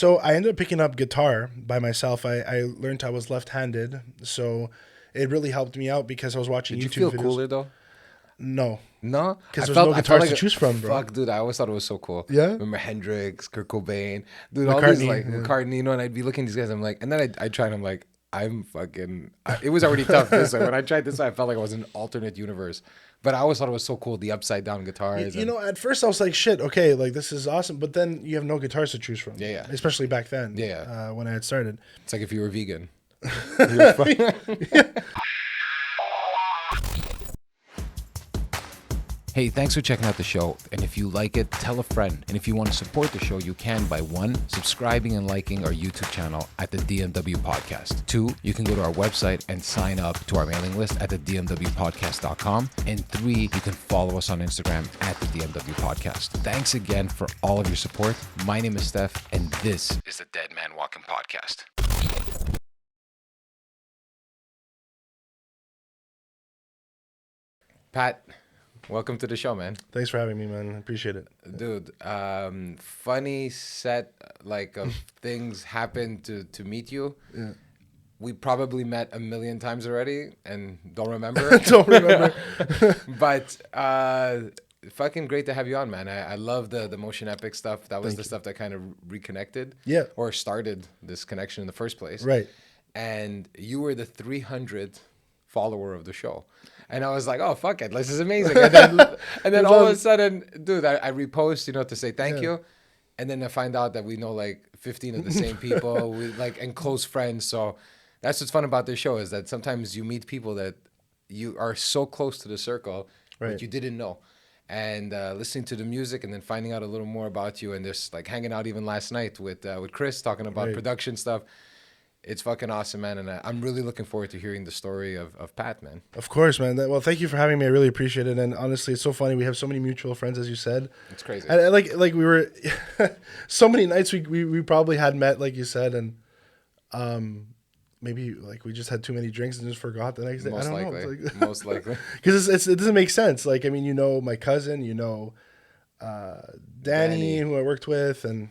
So I ended up picking up guitar by myself. I learned I was left-handed, so it really helped me out because I was watching Did you YouTube feel videos. cooler though? No, No, because there's no guitars to choose from, bro. Fuck, dude, I always thought it was so cool. Yeah? Remember Hendrix, Kurt Cobain, dude, all these McCartney, like yeah. McCartney, and I'd be looking at these guys. I'm like, and then I tried. I'm like, it was already tough this way. When I tried this way, I felt like I was in an alternate universe. But I always thought it was so cool, the upside down guitars. You know, at first I was like, shit, okay, like this is awesome. But then you have no guitars to choose from. Yeah. Especially back then. Yeah. When I had started. It's like if you were vegan. Hey, thanks for checking out the show. And if you like it, tell a friend. And if you want to support the show, you can by 1, subscribing and liking our YouTube channel at the DMW Podcast. 2, you can go to our website and sign up to our mailing list at the dmwpodcast.com. And 3, you can follow us on Instagram at the DMW Podcast. Thanks again for all of your support. My name is Stef, and this is the Dead Man Walking Podcast. Pat, welcome to the show, man. Thanks for having me, man. I appreciate it. Dude, funny set like of things happened to meet you. Yeah. We probably met a million times already and don't remember. Don't remember. But fucking great to have you on, man. I love the Motion Epic stuff. That was stuff that kind of reconnected. Yeah. Or started this connection in the first place. Right. And you were the 300th follower of the show. And I was like, oh, fuck it. This is amazing. And then all of a sudden, dude, I repost, to say thank you. And then I find out that we know like 15 of the same people and close friends. So that's what's fun about this show is that sometimes you meet people that you are so close to the circle that you didn't know. And listening to the music and then finding out a little more about you and just like hanging out even last night with Chris talking about production stuff. It's fucking awesome, man, and I'm really looking forward to hearing the story of Pat, man. Of course, man. Well, thank you for having me. I really appreciate it. And honestly, it's so funny. We have so many mutual friends, as you said. It's crazy. And like we were, so many nights we probably had met, like you said, and maybe like we just had too many drinks and just forgot the next day. Most I don't likely. know. Like, Most likely. Because it doesn't make sense. Like, I mean, my cousin, Danny, who I worked with, and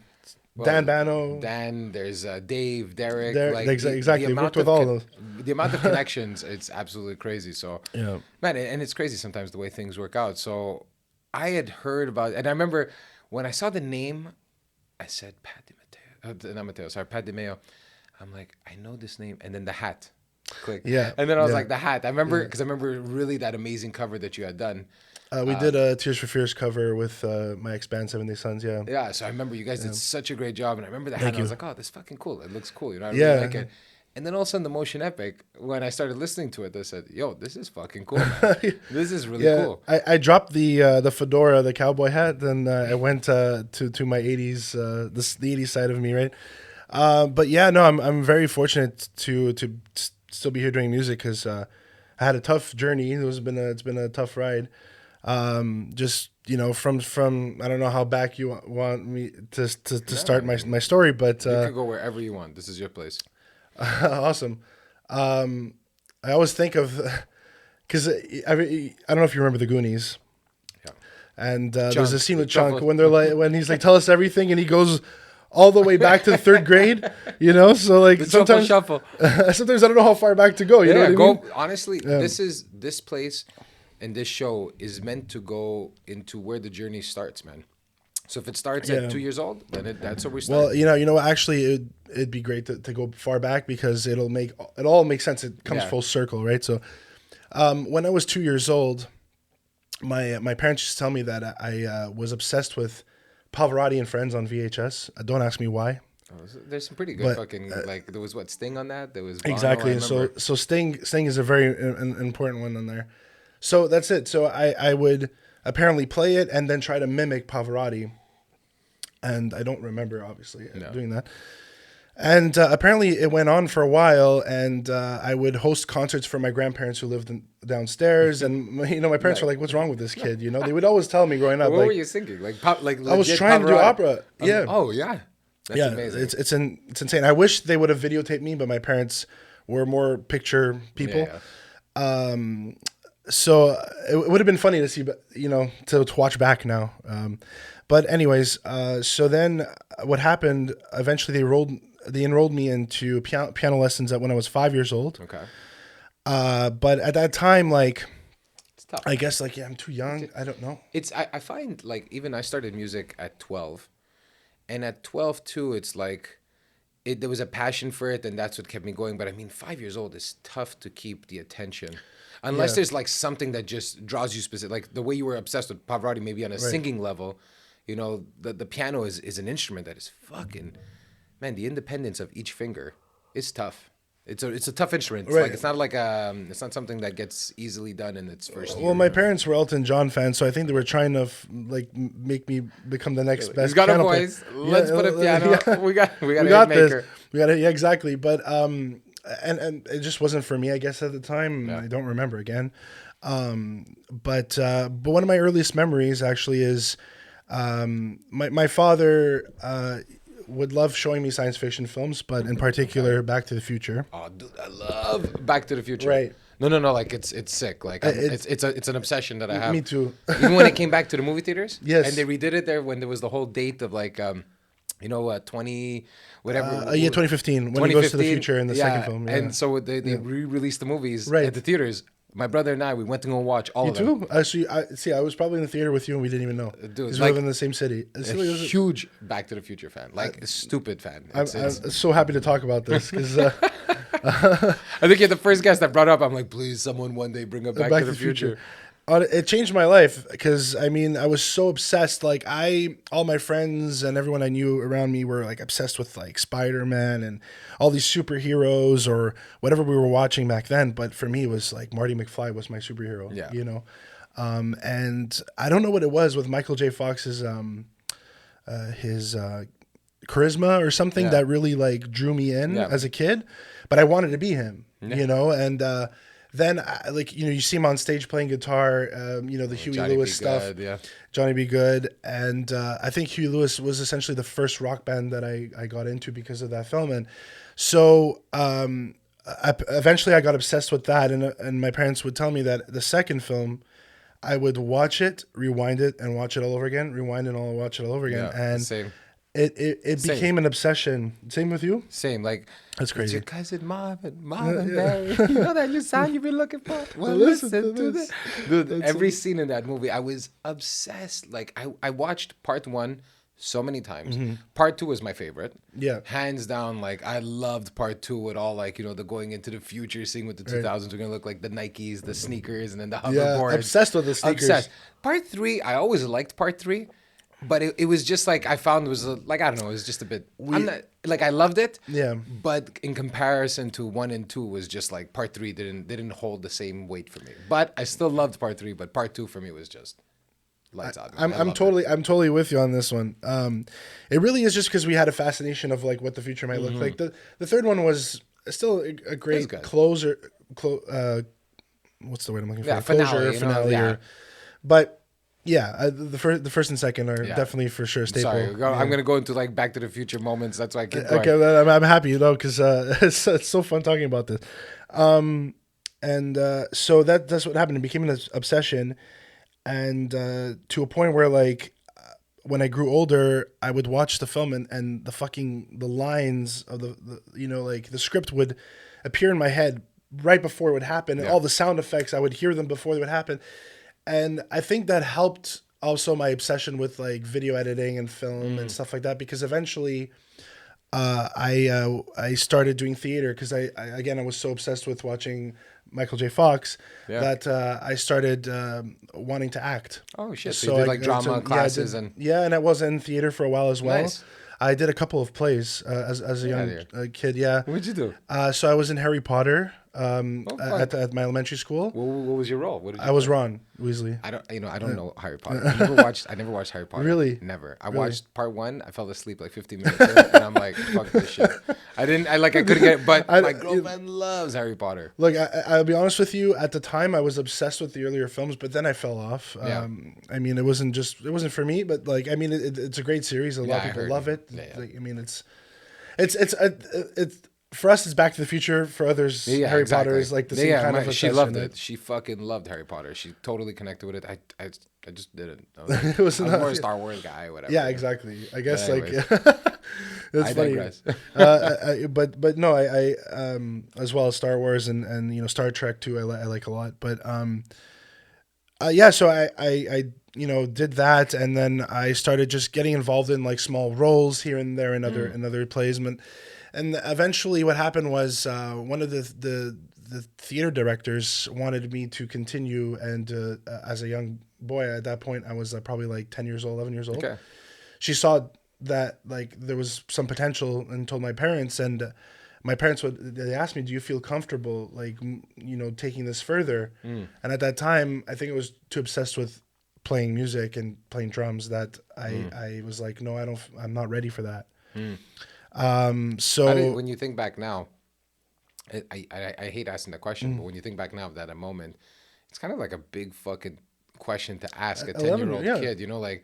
Dan Bano. Dan, there's Dave, Derek. Exactly. We worked with all of those. The amount of connections, it's absolutely crazy. So, yeah, man, and it's crazy sometimes the way things work out. So I had heard about, and I remember when I saw the name, I said, Pat DiMeo. I'm like, I know this name. And then the hat. Click. Yeah. And then I was like, the hat. I remember, because I remember really that amazing cover that you had done. We did a Tears for Fears cover with my ex-band, 70 Sons, yeah. Yeah, so I remember you guys did such a great job. And I rember the hat, and I was like, oh, this is fucking cool. It looks cool. I really like it. And then all of a sudden, the Motion Epic, when I started listening to it, I said, yo, this is fucking cool, man. This is really cool. I dropped the fedora, the cowboy hat, and I went to my 80s, the 80s side of me, right? But yeah, no, I'm very fortunate to still be here doing music because I had a tough journey. It's been a tough ride. Just from I don't know how back you want me to start my story, but you can go wherever you want. This is your place. Awesome. I always think of because I don't know if you remember the Goonies. Yeah. And there's a scene with Chunk when he's like, tell us everything, and he goes all the way back to the 3rd grade, so like the sometimes shuffle. Sometimes I don't know how far back to go. You know what I mean? Honestly, this place and this show is meant to go into where the journey starts, man. So if it starts at 2 years old, then that's where we start. Well, actually, it'd be great to go far back because it all makes sense. It comes full circle, right? So, when I was 2 years old, my parents used to tell me that I was obsessed with Pavarotti and Friends on VHS. Don't ask me why. Oh, there's some pretty good there was Sting on that. There was Bono, exactly. So Sting is a very important one on there. So that's it. So I would apparently play it and then try to mimic Pavarotti. And I don't remember, obviously, doing that. And apparently it went on for a while, and I would host concerts for my grandparents who lived downstairs. And, my parents were like, what's wrong with this kid? They would always tell me growing up. What were you thinking? I was trying to do opera. Yeah. Oh, yeah. That's amazing. It's insane. I wish they would have videotaped me, but my parents were more picture people. Yeah. it would have been funny to see, but to watch back now. But anyways, so then what happened? Eventually, they enrolled me into piano lessons when I was 5 years old. Okay. But at that time, like, It's tough. I guess, like, yeah, I'm too young. I don't know. I find like even I started music at 12, and at 12 too, it's like there was a passion for it, and that's what kept me going. But I mean, 5 years old is tough to keep the attention, unless Yeah. there's like something that just draws you specific, like the way you were obsessed with Pavarotti, maybe on a singing level. The piano is an instrument that is fucking, man. The independence of each finger is tough. It's a tough instrument. It's Right. like it's not something that gets easily done in its first year. Well, my parents were Elton John fans, so I think they were trying to make me become the next best. He's got a piano player. voice. Let's put a piano. Yeah. We got a We hit got maker. this. We got it. Yeah, exactly. But and it just wasn't for me, I guess, at the time. Yeah. I don't remember again. But one of my earliest memories actually is my father would love showing me science fiction films, but in particular, Back to the Future. Oh, dude, I love Back to the Future. Right. No, like it's sick. Like it's an obsession that I have. Me too. Even when it came back to the movie theaters. Yes. And they redid it there when there was the whole date of like 20 whatever. 2015 when he goes to the future in the second film. Yeah. And so they re-released the movies Right. at the theaters. My brother and I, we went to go watch all You of them. too? Actually, I was probably in the theater with you and we didn't even know. Dude, Because we like- live in the same city. A huge Back to the Future fan, like a stupid fan. I'm so happy to talk about this because I think you're the first guest that brought up. I'm like, please, someone one day bring up Back to the Future. It changed my life because I mean I was so obsessed. Like all my friends and everyone I knew around me were like obsessed with like Spider-Man and all these superheroes or whatever we were watching back then. But for me, it was like Marty McFly was my superhero. Yeah. And I don't know what it was with Michael J. Fox's his charisma or something Yeah. that really like drew me in Yeah. as a kid, but I wanted to be him, and then you see him on stage playing guitar, the Huey Johnny Lewis B. stuff, Good, yeah. Johnny B. Good, and I think Huey Lewis was essentially the first rock band that I got into because of that film, and so eventually I got obsessed with that, and my parents would tell me that the second film, I would watch it, rewind it, and watch it all over again, rewind it and watch it all over again, Yeah, and same. It Same. became an obsession. Same with you? Same, like That's crazy. It's your cousin Marvin Barry. You know that new sound you've been looking for. Well, listen to this. Dude, every scene in that movie, I was obsessed. Like I watched part one so many times. Part two was my favorite. Yeah. Hands down. Like I loved part two with all like the going into the future, seeing what the 2000s were gonna look like, the Nikes, the sneakers, and then the hoverboards. Obsessed with the sneakers. Obsessed. Part three, I always liked part three. But it was just like I found it was like I don't know, it was just a bit. I'm not like I loved it. Yeah. But in comparison to 1 and 2 was just like part 3 didn't hold the same weight for me. But I still loved part 3. But part 2 for me was just lights out. I'm totally with you on this one. It really is just because we had a fascination of like what the future might look like. The third one was still a great good. closer. What's the word I'm looking for? Yeah, Closure, finale, yeah. But yeah, the first and second are definitely for sure staple. Sorry, Yeah. I'm gonna go into like Back to the Future moments. That's why I keep going. Okay, I'm happy, because it's so fun talking about this. So that's what happened. It became an obsession, and to a point where like when I grew older, I would watch the film and the lines of the script would appear in my head right before it would happen, and all the sound effects I would hear them before they would happen. And I think that helped also my obsession with like video editing and film and stuff like that, because eventually I started doing theater because I was so obsessed with watching Michael J. Fox that I started wanting to act. Oh shit! So you did like drama classes and I was in theater for a while as well. Nice. I did a couple of plays as a young kid. Yeah. What'd you do? So I was in Harry Potter at my elementary school. What was your role? What did you I was Ron Weasley. I don't know Harry Potter. I never watched Harry Potter. Really? Never. I watched part 1. I fell asleep like 15 minutes in, and I'm like, fuck this shit. I couldn't get it, but my girlfriend loves Harry Potter. Look, I'll be honest with you. At the time, I was obsessed with the earlier films, but then I fell off. Yeah. I mean, it wasn't for me, but like, I mean, it's a great series. A lot of people love it. Yeah. Like, I mean, it's for us, it's Back to the Future. For others, Yeah, Harry exactly. Potter is like the same kind of she obsession. loved right? it. She fucking loved Harry Potter. She totally connected with it. I just didn't. It was I was not, more a Star Wars guy, whatever. yeah, exactly. I guess like anyways. that's I funny. digress. But no, I as well as Star Wars and Star Trek too. I like a lot. But yeah, so I did that, and then I started just getting involved in like small roles here and there in other plays, and eventually what happened was one of the theater directors wanted me to continue, and as a young boy at that point, I was probably like 10 years old, 11 years old. Okay. She saw that like there was some potential and told my parents, and my parents they asked me, do you feel comfortable like taking this further? And at that time I think I was too obsessed with playing music and playing drums that I was like, no, I'm not ready for that. So When you think back now, I hate asking the question, but when you think back now of that moment, it's kind of like a big fucking question to ask a 10-year-old kid, like,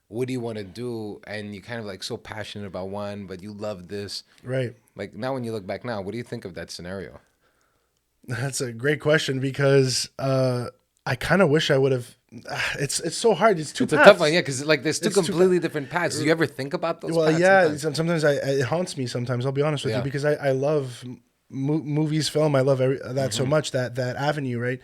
what do you want to do? And you're kind of like so passionate about one, but you love this. Right. Like now when you look back now, what do you think of that scenario? That's a great question because I kind of wish I would have. It's so hard. It's two It's paths. a tough one, yeah, because like there's two completely different paths. Do you ever think about those? Well, paths yeah. sometimes? Sometimes it haunts me. Sometimes I'll be honest with you because I love movies, film. I love that so much that avenue, right?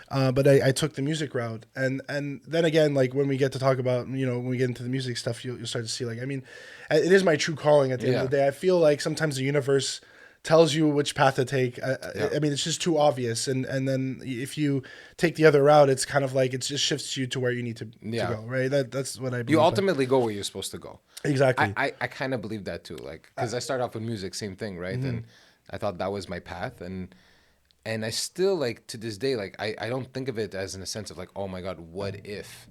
But I took the music route, and then again, like when we get to talk about when we get into the music stuff, you'll start to see like it is my true calling. At the end of the day, I feel like sometimes the universe tells you which path to take. I mean, it's just too obvious, and then if you take the other route, it's kind of like it just shifts you to where you need to go, right? That's what I believe. You ultimately go where you're supposed to go. Exactly. I kind of believe that too, like because I started off with music, same thing, right? And I thought that was my path, and I still like to this day, like I don't think of it as in a sense of like, oh my God, what if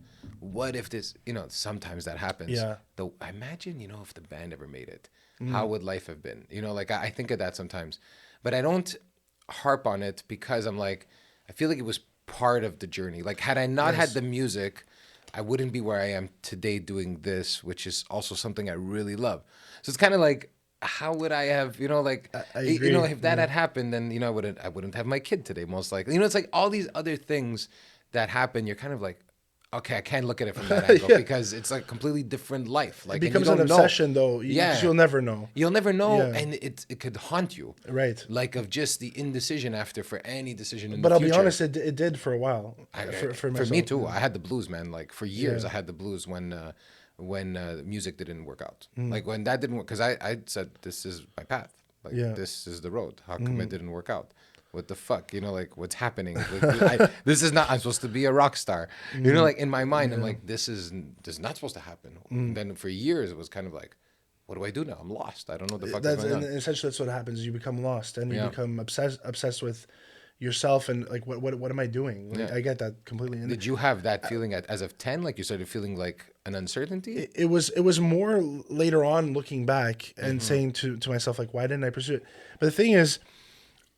this, sometimes that happens. Yeah. Though I imagine, if the band ever made it, how would life have been? Like I think of that sometimes, but I don't harp on it because I'm like, I feel like it was part of the journey. Like had I not had the music, I wouldn't be where I am today doing this, which is also something I really love. So it's kind of like, how would I have, like, I agree. if that had happened, then, I wouldn't have my kid today, most likely. It's like all these other things that happen, you're kind of like, okay, I can't look at it from that angle because it's like completely different life. Like it becomes an obsession, though. Yeah, you'll never know. You'll never know, and it could haunt you. Right. Like of just the indecision after for any decision in but the I'll future. be honest, it did for a while. For myself. Me too. I had the blues, man. Like for years, I had the blues when music didn't work out. Like when that didn't work, because I said this is my path. Like this is the road. How come it didn't work out? What the fuck? Like what's happening? Like, this is not. I'm supposed to be a rock star. Like in my mind, I'm like, this is not supposed to happen. And then for years, it was kind of like, what do I do now? I'm lost. I don't know what the fuck is going on. Essentially, that's what happens. You become lost, and you become obsessed with yourself, and like, what am I doing? Like, I get that completely. Did you have that feeling as of 10? Like you started feeling like an uncertainty? It was more later on, looking back and saying to myself, like, why didn't I pursue it? But the thing is,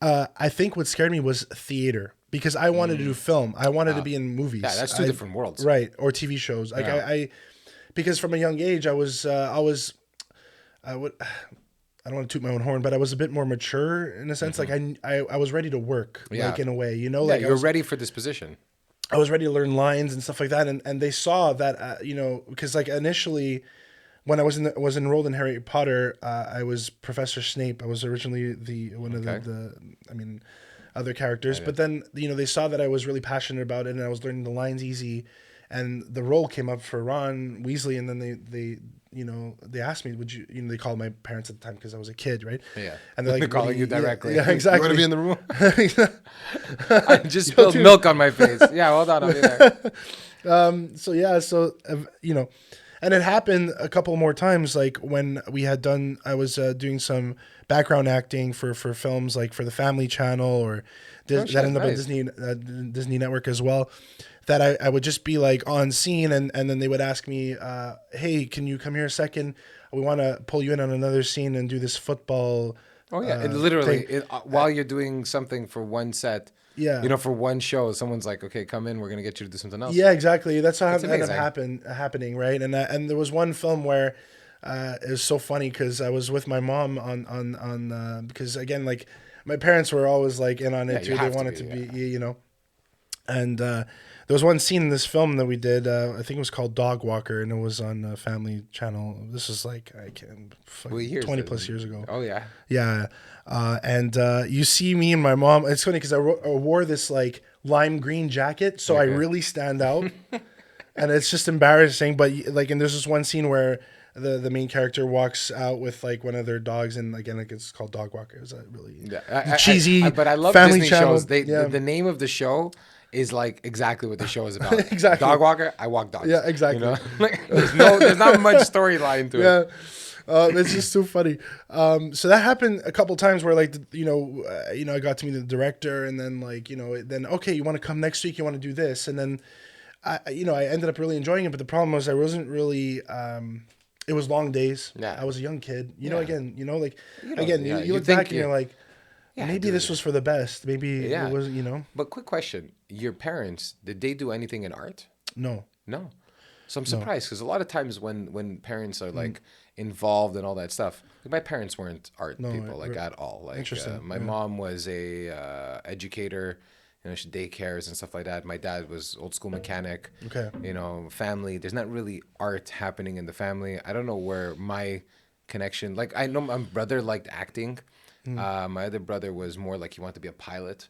I think what scared me was theater, because I wanted to do film. I wanted to be in movies. Yeah, that's two different worlds. Right. Or TV shows. Like I because from a young age, I don't want to toot my own horn, but I was a bit more mature in a sense. Like I was ready to work, like in a way, like you're ready for this position. I was ready to learn lines and stuff like that. And they saw that, because like initially, when I was enrolled in Harry Potter, I was Professor Snape. I was originally one of the other characters. But then, they saw that I was really passionate about it and I was learning the lines easy. And the role came up for Ron Weasley. And then they asked me, would you, they called my parents at the time because I was a kid, right? Yeah. And they're like, calling you directly. Yeah, exactly. You want to be in the room? I just spilled milk on my face. Yeah, hold on. I'll be there. And it happened a couple more times, like when I was doing some background acting for films, like for the Family Channel or that ended up on Disney Network as well, that I would just be like on scene and then they would ask me, hey, can you come here a second? We want to pull you in on another scene and do this football. Oh, yeah. While you're doing something for one set, for one show, someone's like, okay, come in. We're going to get you to do something else. Yeah, exactly. That's how it ended up happening, right? And there was one film where it was so funny because I was with my mom on because again, like my parents were always like in on it too. They wanted to be, you know, and there was one scene in this film that we did. I think it was called Dog Walker, and it was on Family Channel. This is like 20 plus years ago. Oh yeah, yeah. And you see me and my mom. It's funny because I wore this like lime green jacket, so I really stand out, and it's just embarrassing. But like, and there's this one scene where the main character walks out with like one of their dogs, and again, like it's called Dog Walker. It's a really cheesy, but I love Family Disney Channel. shows. The name of the show is like exactly what the show is about. Exactly. Dog walker, I walk dogs. Yeah, exactly. You know? Like, there's not much storyline to it. It's just so funny. So that happened a couple times where like I got to meet the director, and then like then okay, you want to come next week, you want to do this, and then I ended up really enjoying it. But the problem was I wasn't really. It was long days. Yeah. I was a young kid. You look back and you're like. Yeah, maybe this was for the best. Maybe it was, But quick question. Your parents, did they do anything in art? No. So I'm surprised because a lot of times when parents are like involved in all that stuff, like my parents weren't art people like at all. Like interesting. My mom was a educator, she daycares and stuff like that. My dad was old school mechanic. Okay. Family. There's not really art happening in the family. I don't know where my connection. Like I know my brother liked acting. My other brother was more like he wanted to be a pilot,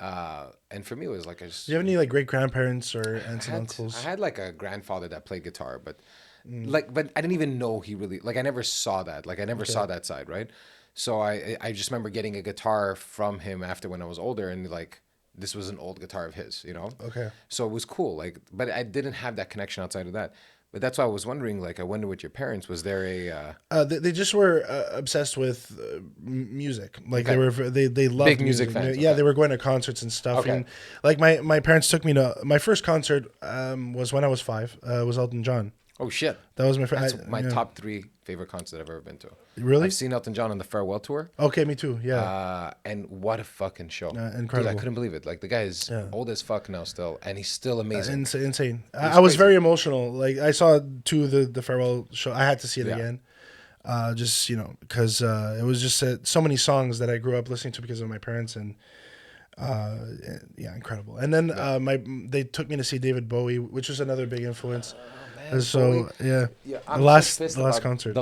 and for me it was like Do you have any like great grandparents or aunts and uncles? I had like a grandfather that played guitar, but but I didn't even know he really I never saw that. Like I never saw that side, right? So I just remember getting a guitar from him after when I was older, and like this was an old guitar of his, Okay. So it was cool, like, but I didn't have that connection outside of that. But that's why I was wondering, like, I wonder with your parents, was there a... They just were obsessed with music. Like they loved big music fans. Yeah, they were going to concerts and stuff. Okay. And like my parents took me to, my first concert was when I was 5. It was Elton John. Oh, shit. That was my That's my top 3 favorite concert I've ever been to. Really? I've seen Elton John on the farewell tour. Okay, me too. Yeah. And what a fucking show. Incredible. Dude, I couldn't believe it. Like, the guy is old as fuck now still, and he's still amazing. Insane. I was very emotional. Like, I saw the farewell show. I had to see it again. Just, because it was just so many songs that I grew up listening to because of my parents, and incredible. And then they took me to see David Bowie, which was another big influence. So the last concert.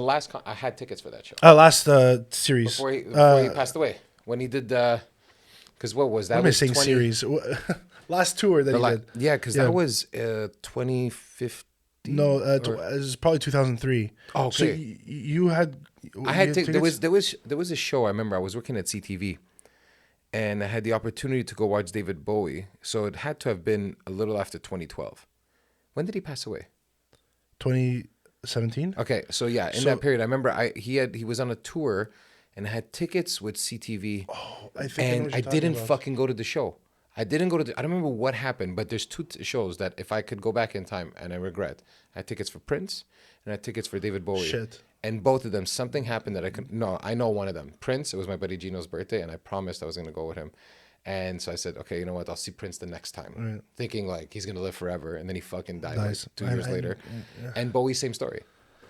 I had tickets for that show. Last series before he passed away. When he did because what was that? What am I saying? Series. Last tour that he did. Yeah, because that was 2015. No, it was probably 2003. Oh, okay. So you had. I had tickets? There was a show. I remember I was working at CTV, and I had the opportunity to go watch David Bowie. So it had to have been a little after 2012. When did he pass away? 2017. Okay, so in that period, I remember he was on a tour, and I had tickets with CTV. Oh, I think. And I didn't fucking go to the show. I didn't go to. I don't remember what happened, but there's 2 shows that if I could go back in time, and I regret. I had tickets for Prince, and I had tickets for David Bowie. Shit. And both of them, something happened that I could. No, I know one of them. Prince. It was my buddy Gino's birthday, and I promised I was going to go with him. And so I said, okay, you know what? I'll see Prince the next time, thinking like he's gonna live forever, and then he fucking died like 2 years later. And Bowie, same story.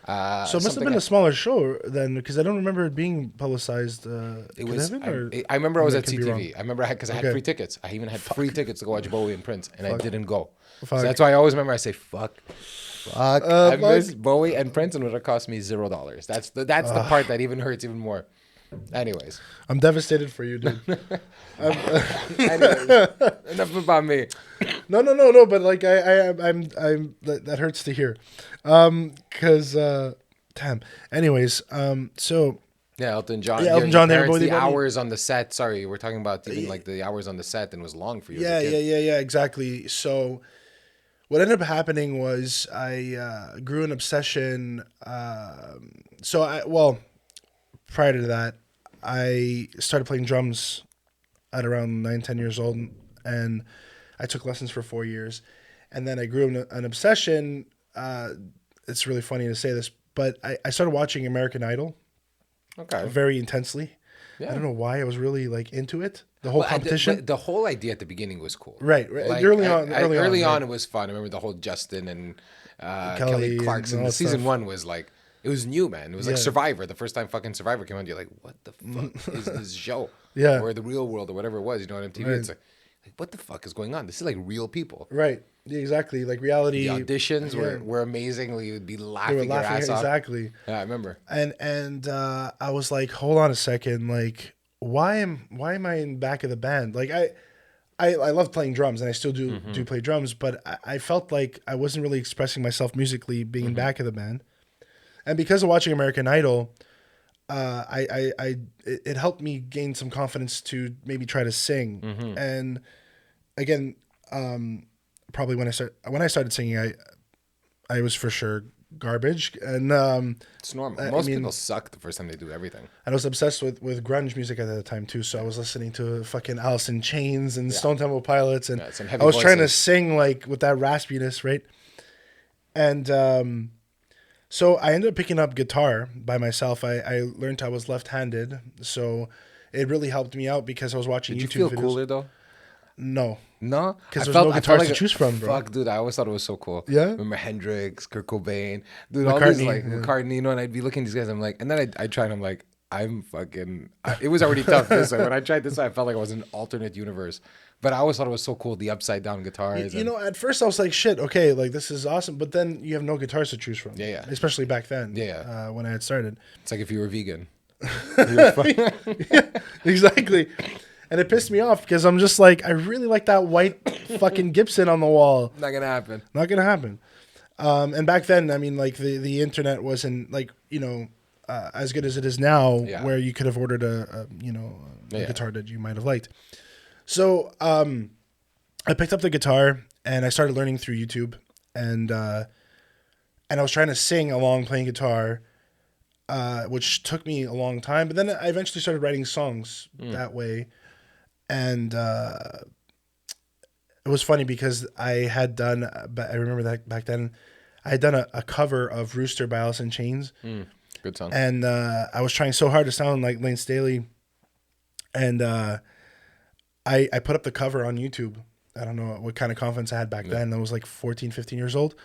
So it must have been a smaller show then, because I don't remember it being publicized. It was. I remember I was at CTV. I remember because I had free tickets. I even had free tickets to go watch Bowie and Prince, and I didn't go. So that's why I always remember I say fuck. I missed Bowie and Prince, and it would have cost me $0. That's the part that even hurts even more. Anyways, I'm devastated for you, dude. Anyways, enough about me. No. But like I'm that hurts to hear, because damn. Anyways, so Elton John. Yeah, Elton John. The hours on the set. Sorry, we're talking about even like the hours on the set, and it was long for you. Yeah, exactly. So what ended up happening was I grew an obsession. Prior to that, I started playing drums at around 9-10 years old, and I took lessons for 4 years. And then I grew an obsession. It's really funny to say this, but I started watching American Idol very intensely. Yeah. I don't know why. I was really like into it. The whole competition. The whole idea at the beginning was cool. Right. Like, early on, it was fun. I remember the whole Justin and Kelly Clarkson. The season 1 was like, It was new, man. It was like Yeah. Survivor. The first time fucking Survivor came on, you're like, what the fuck is this show? Yeah. Or The Real World or whatever it was, you know, on MTV. Right. It's like, what the fuck is going on? This is like real people. Right. Yeah, exactly. Like reality. The auditions yeah. were amazing. We would be They laughing, were your laughing ass off. exactly. Yeah, I remember. And I was like, hold on a second, like why am I in back of the band? Like I love playing drums and I still do play drums, but I felt like I wasn't really expressing myself musically being in back of the band. And because of watching American Idol, it helped me gain some confidence to maybe try to sing. And again, probably when I started singing, I was for sure garbage, and It's normal. Most people suck the first time they do everything. I was obsessed with grunge music at the time too. So I was listening to fucking Alice in Chains and Stone Temple Pilots, and some heavy I was trying to voices. sing like with that raspiness, right? And so I ended up picking up guitar by myself. I learned I was left-handed, so it really helped me out because I was watching Did you YouTube feel videos. cooler though? No, No, 'Cause I there's no I guitars to like choose from, bro. Fuck, dude, I always thought it was so cool. Yeah? Remember Hendrix, Kurt Cobain, dude, all these McCartney, like yeah. McCartney, you know, and I'd be looking at these guys. I'm like, and then I tried. I'm like, it was already tough this way. When I tried this way, I felt like I was in an alternate universe. But I always thought it was so cool, the upside down guitars. You know, at first I was like, shit, okay, like this is awesome. But then you have no guitars to choose from. Yeah. Especially back then. Yeah. When I had started. It's like if you were vegan. Exactly. And it pissed me off because I'm just like, I really like that white fucking Gibson on the wall. Not gonna happen. Not gonna happen. And back then, I mean, like the internet wasn't like, you know, as good as it is now, Yeah. where you could have ordered a Yeah. guitar that you might have liked. So I picked up the guitar and I started learning through YouTube, and I was trying to sing along playing guitar, which took me a long time. But then I eventually started writing songs that way. And it was funny because I had done, I remember that back then, I had done a cover of Rooster by Alice in Chains. Good song. And I was trying so hard to sound like Lane Staley. And I put up the cover on YouTube. I don't know what kind of confidence I had back then. I was like 14, 15 years old.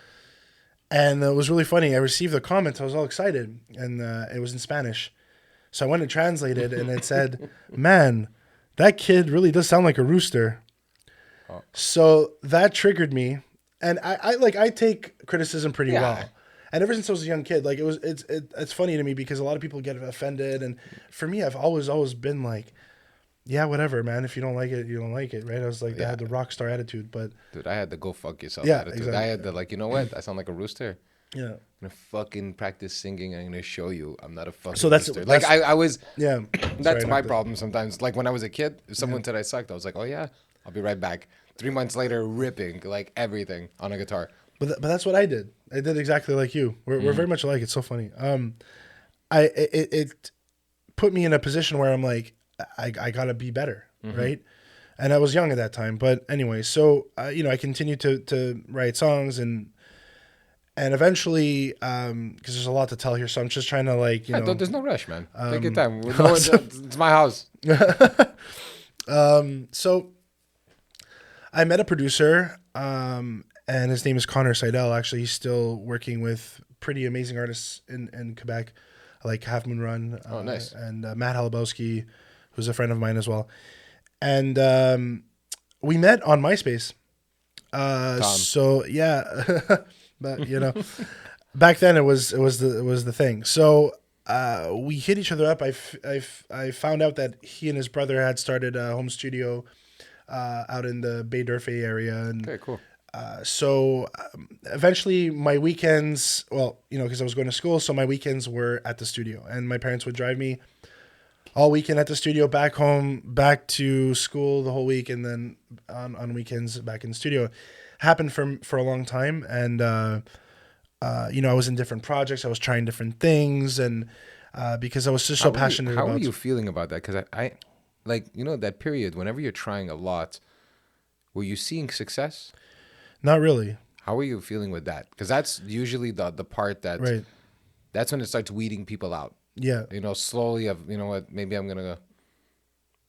And it was really funny. I received the comments. I was all excited. And it was in Spanish. So I went and translated, and it said, man, that kid really does sound like a rooster. Oh. So that triggered me. And I take criticism pretty well. And ever since I was a young kid, like it's funny to me because a lot of people get offended. And for me, I've always been like, yeah, whatever, man. If you don't like it, you don't like it, right? I was like, I had the rock star attitude, but Dude, I had the go fuck yourself Yeah, attitude. exactly. I had the like, you know what? I sound like a rooster. yeah, I'm gonna fucking practice singing. I'm gonna show you I'm not a fucking So that's- rooster. that's- Like I was. yeah. That's Sorry, my not to- problem sometimes. Like when I was a kid, if someone said I sucked, I was like, oh yeah, I'll be right back. 3 months later, ripping like everything on a guitar. But that's what I did. I did exactly like you. We're very much alike. It's so funny. It put me in a position where I'm like, I gotta be better, right? And I was young at that time. But anyway, so I continued to write songs and eventually, because there's a lot to tell here, so I'm just trying to like There's no rush, man. Take your time. It's my house. So I met a producer, and his name is Connor Seidel. Actually, he's still working with pretty amazing artists in Quebec, like Half Moon Run. Oh, nice. And Matt Halabowski, who's a friend of mine as well. And we met on MySpace. So yeah, but back then it was the thing. So we hit each other up. I found out that he and his brother had started a home studio out in the Bay d'Urfé area, and Okay, cool. so eventually my weekends, because I was going to school, so my weekends were at the studio, and my parents would drive me all weekend at the studio, back home, back to school the whole week, and then on weekends back in the studio. Happened for a long time, and I was in different projects. I was trying different things, and because I was just so passionate about. How are you feeling about that? Because I like, that period, whenever you're trying a lot, were you seeing success? Not really. How are you feeling with that? Because that's usually the part that, Right. that's when it starts weeding people out. Yeah. Slowly of, what, maybe I'm going to go,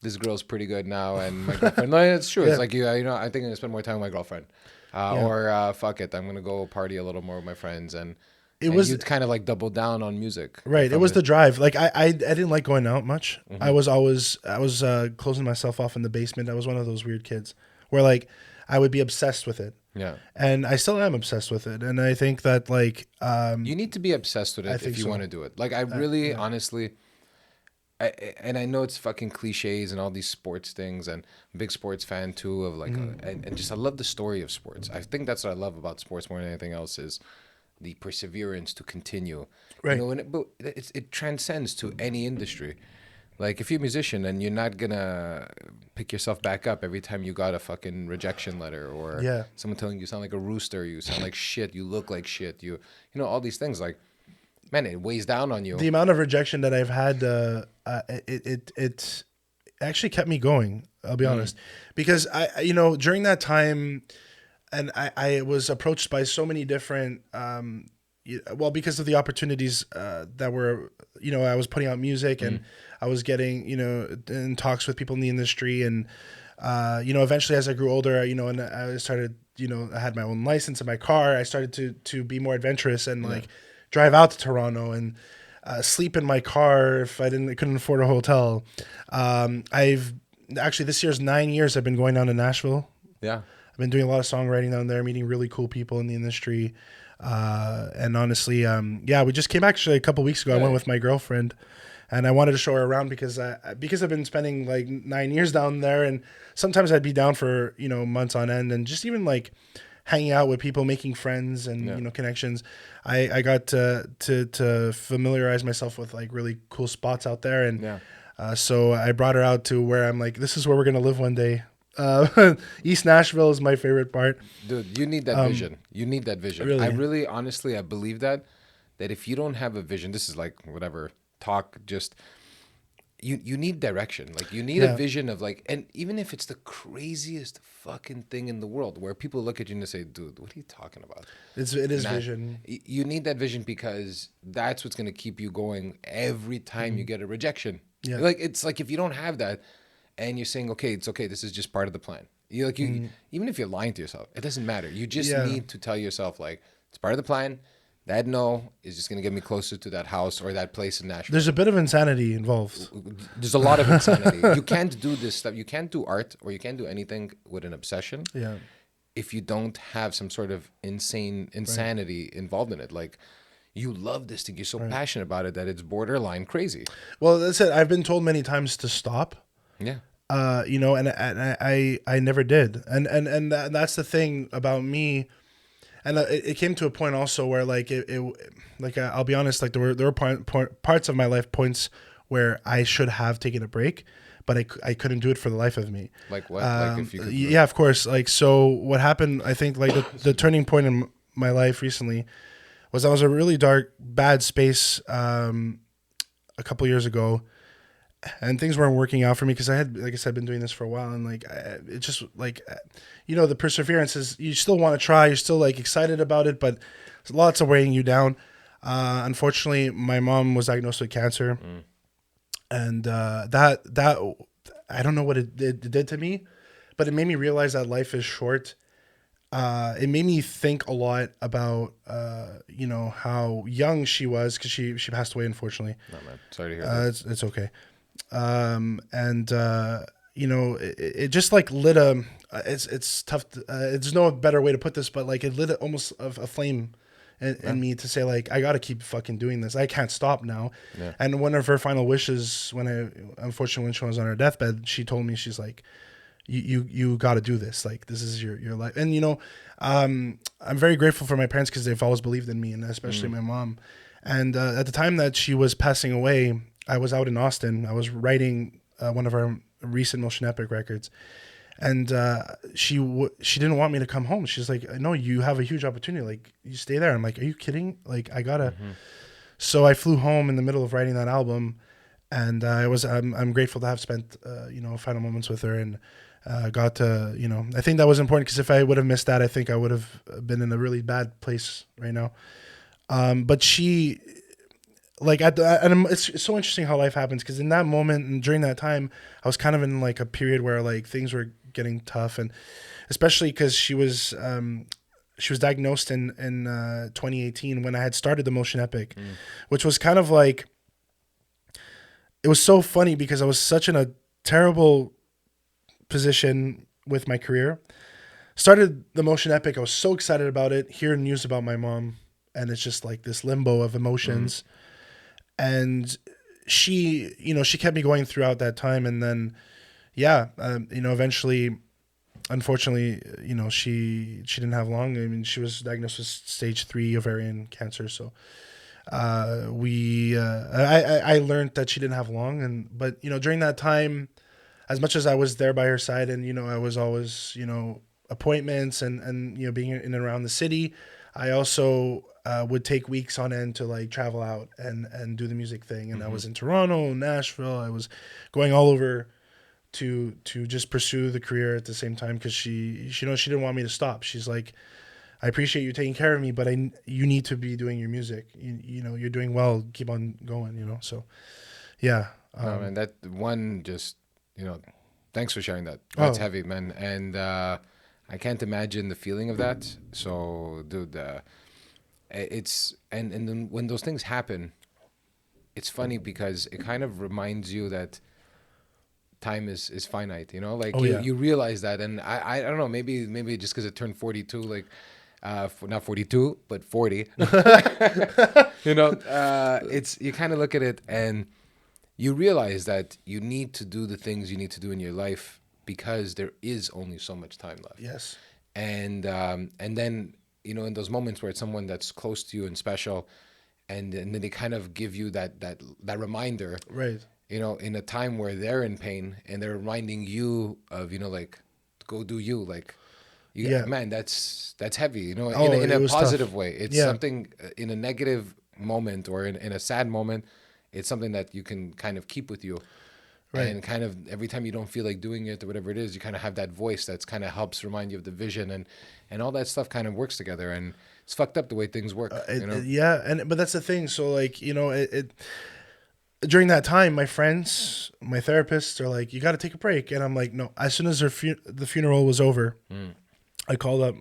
this girl's pretty good now, and my girlfriend, no, it's true. Yeah. It's like, I think I'm going to spend more time with my girlfriend. Or fuck it, I'm going to go party a little more with my friends. And it and was you'd kind of like double down on music. right. It was the drive. Like I didn't like going out much. Mm-hmm. I was closing myself off in the basement. I was one of those weird kids where like I would be obsessed with it. Yeah. And I still am obsessed with it. And I think that like You need to be obsessed with it if you want to do it. Like I really, honestly, and I know it's fucking cliches and all these sports things, and I'm a big sports fan too of like, and just I love the story of sports. I think that's what I love about sports more than anything else is the perseverance to continue. Right. You know, and it transcends to any industry. Like if you're a musician and you're not gonna pick yourself back up every time you got a fucking rejection letter or someone telling you sound like a rooster, you sound like shit, you look like shit, you know all these things, like man, it weighs down on you. The amount of rejection that I've had, it actually kept me going. I'll be honest, because I during that time, and I was approached by so many different because of the opportunities that were, I was putting out music and I was getting, in talks with people in the industry. And, eventually as I grew older, and I started, I had my own license in my car. I started to be more adventurous and like drive out to Toronto and sleep in my car if I couldn't afford a hotel. I've actually, this year's 9 years I've been going down to Nashville. Yeah. I've been doing a lot of songwriting down there, meeting really cool people in the industry. And honestly, we just came actually a couple weeks ago. I went with my girlfriend and I wanted to show her around because I've been spending like 9 years down there, and sometimes I'd be down for, months on end, and just even like hanging out with people, making friends and, connections. I got to familiarize myself with like really cool spots out there. And, so I brought her out to where I'm like, this is where we're going to live one day. East Nashville is my favorite part. Dude, you need that vision. You need that vision. Really? I really, honestly, I believe that if you don't have a vision, this is like whatever talk, just you need direction. Like you need a vision of like, and even if it's the craziest fucking thing in the world where people look at you and they say, dude, what are you talking about? It is vision. You need that vision because that's what's going to keep you going every time you get a rejection. Yeah. Like, it's like, if you don't have that, and you're saying, okay, it's okay, this is just part of the plan. Even if you're lying to yourself, it doesn't matter. You just need to tell yourself, like, it's part of the plan. That no is just going to get me closer to that house or that place in Nashville. There's a bit of insanity involved. There's a lot of insanity. You can't do this stuff. You can't do art or you can't do anything with an obsession if you don't have some sort of insanity involved in it. Like, you love this thing. You're so passionate about it that it's borderline crazy. Well, that's it. I've been told many times to stop. Yeah. And I never did. And that's the thing about me. And it came to a point also where like I'll be honest, like there were parts of my life, points where I should have taken a break, but I couldn't do it for the life of me. Like what? Like if you could yeah, of course. Like, so what happened, I think like the turning point in my life recently was I was in a really dark, bad space a couple years ago. And things weren't working out for me because I had, like I said, been doing this for a while, and like it just like, the perseverance is, you still want to try, you're still like excited about it, but there's lots of weighing you down. Unfortunately, my mom was diagnosed with cancer, and that I don't know what it did to me, but it made me realize that life is short. It made me think a lot about how young she was, because she passed away, unfortunately. Oh, man. Sorry to hear that. It's okay. It just like lit it's tough. There's no better way to put this, but like it lit almost a flame in me to say, like, I got to keep fucking doing this. I can't stop now. Yeah. And one of her final wishes, unfortunately, when she was on her deathbed, she told me, she's like, you got to do this. Like, this is your life. And, I'm very grateful for my parents because they've always believed in me, and especially my mom. And at the time that she was passing away, I was out in Austin. I was writing one of our recent Motion Epic records, and she didn't want me to come home. She's like, "No, you have a huge opportunity. Like, you stay there." I'm like, "Are you kidding? Like, I gotta." So I flew home in the middle of writing that album, and I'm grateful to have spent final moments with her, and got to I think that was important, because if I would have missed that, I think I would have been in a really bad place right now. But she. Like and it's so interesting how life happens, because in that moment and during that time, I was kind of in like a period where like things were getting tough, and especially because she was she was diagnosed in 2018 when I had started the Motion Epic, which was kind of like, it was so funny because I was such in a terrible position with my career. Started the Motion Epic. I was so excited about it, hearing news about my mom, and it's just like this limbo of emotions. And she, she kept me going throughout that time. And then, eventually, unfortunately, she didn't have long. I mean, she was diagnosed with stage 3 ovarian cancer. So I learned that she didn't have long. But during that time, as much as I was there by her side, and I was always appointments and being in and around the city, I also would take weeks on end to like travel out and do the music thing. And I was in Toronto, Nashville. I was going all over to just pursue the career at the same time, because she didn't want me to stop. She's like, I appreciate you taking care of me, but you need to be doing your music. You're doing well. Keep on going. So yeah. Man, that one just thanks for sharing that. That's heavy, man. And I can't imagine the feeling of that. So, dude, it's and then when those things happen, it's funny because it kind of reminds you that time is finite. You realize that, and I don't know, maybe just because it turned 42, like not 42 but 40. It's, you kind of look at it and you realize that you need to do the things you need to do in your life, because there is only so much time left. Yes. And then, in those moments where it's someone that's close to you and special, and then they kind of give you that reminder, right? In a time where they're in pain, and they're reminding you of, like, go do you, like, man, that's heavy, in a positive way. It's something in a negative moment or in a sad moment. It's something that you can kind of keep with you. Right. And kind of every time you don't feel like doing it or whatever it is, you kind of have that voice that's kind of helps remind you of the vision, and all that stuff kind of works together. And it's fucked up the way things work. But that's the thing. So like, during that time, my friends, my therapists are like, you got to take a break. And I'm like, no. As soon as the funeral was over, I called up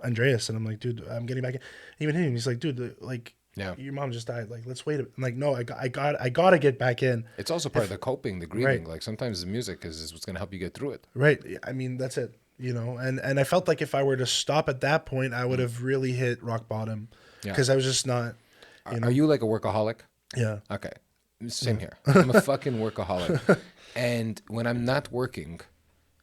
Andreas and I'm like, dude, I'm getting back in. Even him, he's like, dude, like, your mom just died. Like, let's wait. I'm like, no, I got to get back in. It's also part of the coping, the grieving. Right. Like sometimes the music is what's going to help you get through it. Right. I mean, that's it. And I felt like if I were to stop at that point, I would have really hit rock bottom, because I was just not. Are you like a workaholic? Yeah. Okay. Same here. I'm a fucking workaholic, and when I'm not working,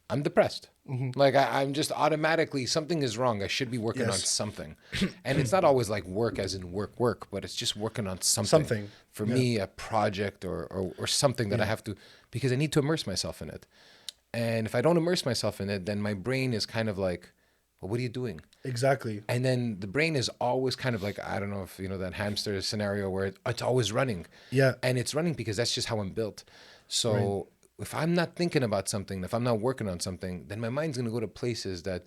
I'm depressed. Like I'm just automatically, something is wrong. I should be working on something. And it's not always like work as in work, but it's just working on something. For me, a project or something that I have to, because I need to immerse myself in it. And if I don't immerse myself in it, then my brain is kind of like, well, what are you doing? Exactly. And then the brain is always kind of like, I don't know if that hamster scenario where it's always running. Yeah. And it's running because that's just how I'm built. So if I'm not thinking about something, if I'm not working on something, then my mind's going to go to places that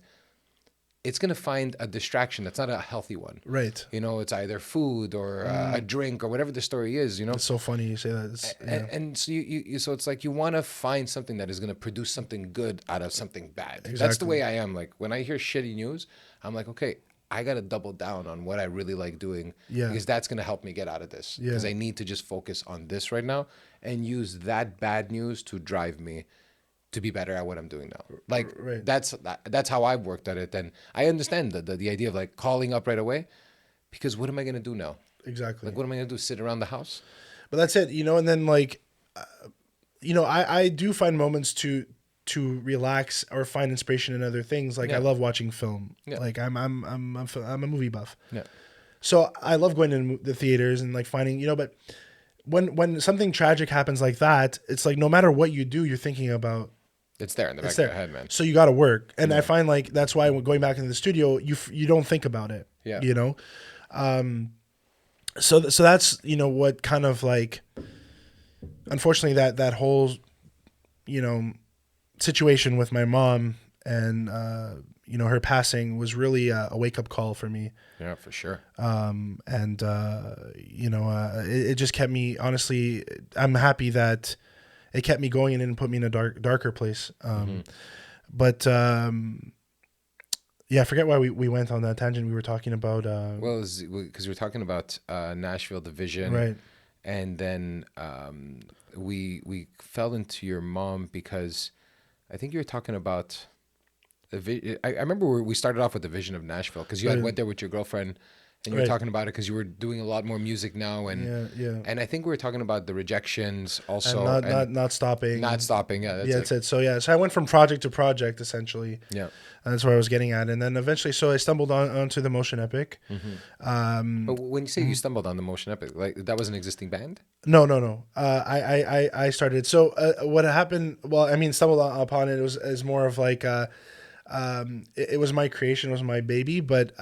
it's going to find a distraction that's not a healthy one. Right. It's either food or a drink or whatever the story is, It's so funny you say that. And so so it's like you want to find something that is going to produce something good out of something bad. Exactly. That's the way I am. Like when I hear shitty news, I'm like, okay, I got to double down on what I really like doing, because that's going to help me get out of this, because I need to just focus on this right now and use that bad news to drive me to be better at what I'm doing now. Like that's how I've worked at it. And I understand the idea of like calling up right away, because what am I going to do now? Exactly. Like, what am I going to do? Sit around the house? But that's it, and then like, I do find moments to relax or find inspiration in other things. Like I love watching film. Yeah. Like I'm a movie buff. Yeah. So I love going to the theaters and like finding, but when something tragic happens like that, it's like no matter what you do, you're thinking about. It's there in the back of your head, man. So you got to work, and I find like that's why when going back into the studio, you don't think about it. Yeah. So that's what kind of like, unfortunately that whole situation with my mom and her passing was really a wake-up call for me. Yeah, for sure. It just kept me, honestly, I'm happy that it kept me going and didn't put me in a darker place. But Yeah, I forget why we went on that tangent. We were talking about Well, because we were talking about Nashville Division, right. and then we fell into your mom because I think you were talking about. I remember we started off with the vision of Nashville because you had Right. went there with your girlfriend, and you were Right. talking about it because you were doing a lot more music now, Yeah, yeah. and I think we were talking about the rejections And also, and not stopping. not stopping. Yeah, that's Yeah, it. that's it. So yeah, so I went from project to project essentially. Yeah. And that's where I was getting at, and then eventually, so I stumbled onto the Motion Epic. But when you say you stumbled on the Motion Epic, like that was an existing band? No, no, no. I started. So what happened? Well, I mean, stumbled upon it was is more of like it was my creation, it was my baby, but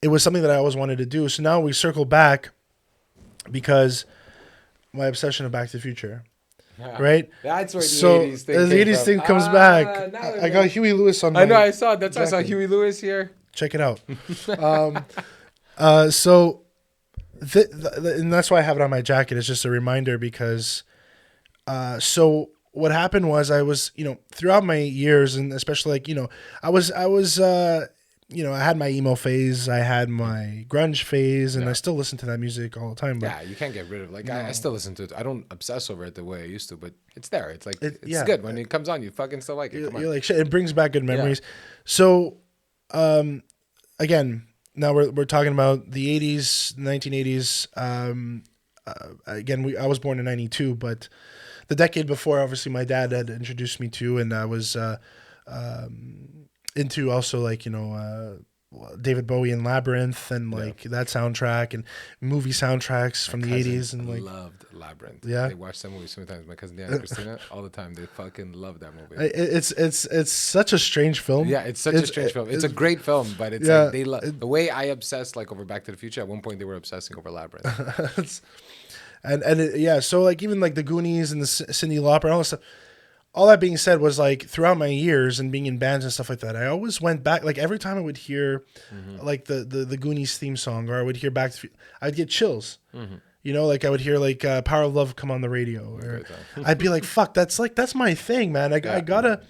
it was something that I always wanted to do. So now we circle back because my obsession of Back to the Future. Right, That's where the so 80s thing the came 80s from. thing comes back. Now I got Huey Lewis on. I know. my I saw it. That's why I saw jacket. Huey Lewis here. Check it out. So, and that's why I have it on my jacket. It's just a reminder because, so what happened was I was, throughout my years, and especially like, I was, I had my emo phase, I had my grunge phase, and I still listen to that music all the time. But Yeah, you can't get rid of it. Like I still listen to it. I don't obsess over it the way I used to, but it's there. It's like it's yeah. good when it comes on. You fucking still like it. Come on. you're like, shit, it brings back good memories. So, again, now we're talking about the 80s, 1980s. Again, I was born in 92, but the decade before, obviously, my dad had introduced me to, and I was into also like David Bowie and Labyrinth and like that soundtrack and movie soundtracks from the 80s and like loved Labyrinth. Yeah. They watched that movie sometimes. My cousin Dan and Christina all the time. They fucking love that movie. it's such a strange film. Yeah, it's such a strange film. It's a great film, but it's Yeah, like they love the way I obsessed like over Back to the Future. At one point, they were obsessing over Labyrinth. So like even like the Goonies and the Cyndi Lauper and all that stuff. All that being said was like throughout my years and being in bands and stuff like that, I always went back. Like every time I would hear like the Goonies theme song, or I would hear I'd get chills. Like I would hear like Power of Love come on the radio, or I'd be like, "Fuck, that's my thing, man. I gotta,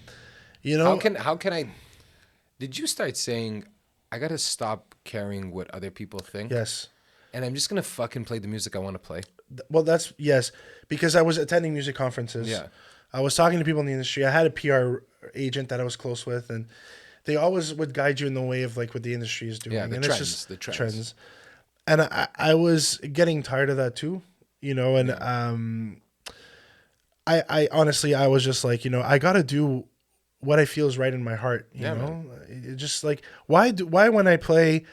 How can I? Did you start saying I gotta stop caring what other people think? Yes. And I'm just gonna fucking play the music I want to play. Well, that's yes, because I was attending music conferences. Yeah. I was talking to people in the industry. I had a PR agent that I was close with, and they always would guide you in the way of like what the industry is doing. Yeah, the and trends, it's just the trends. And I was getting tired of that too, and I honestly, I was just like, I got to do what I feel is right in my heart, you know? Man. It just like, why when I play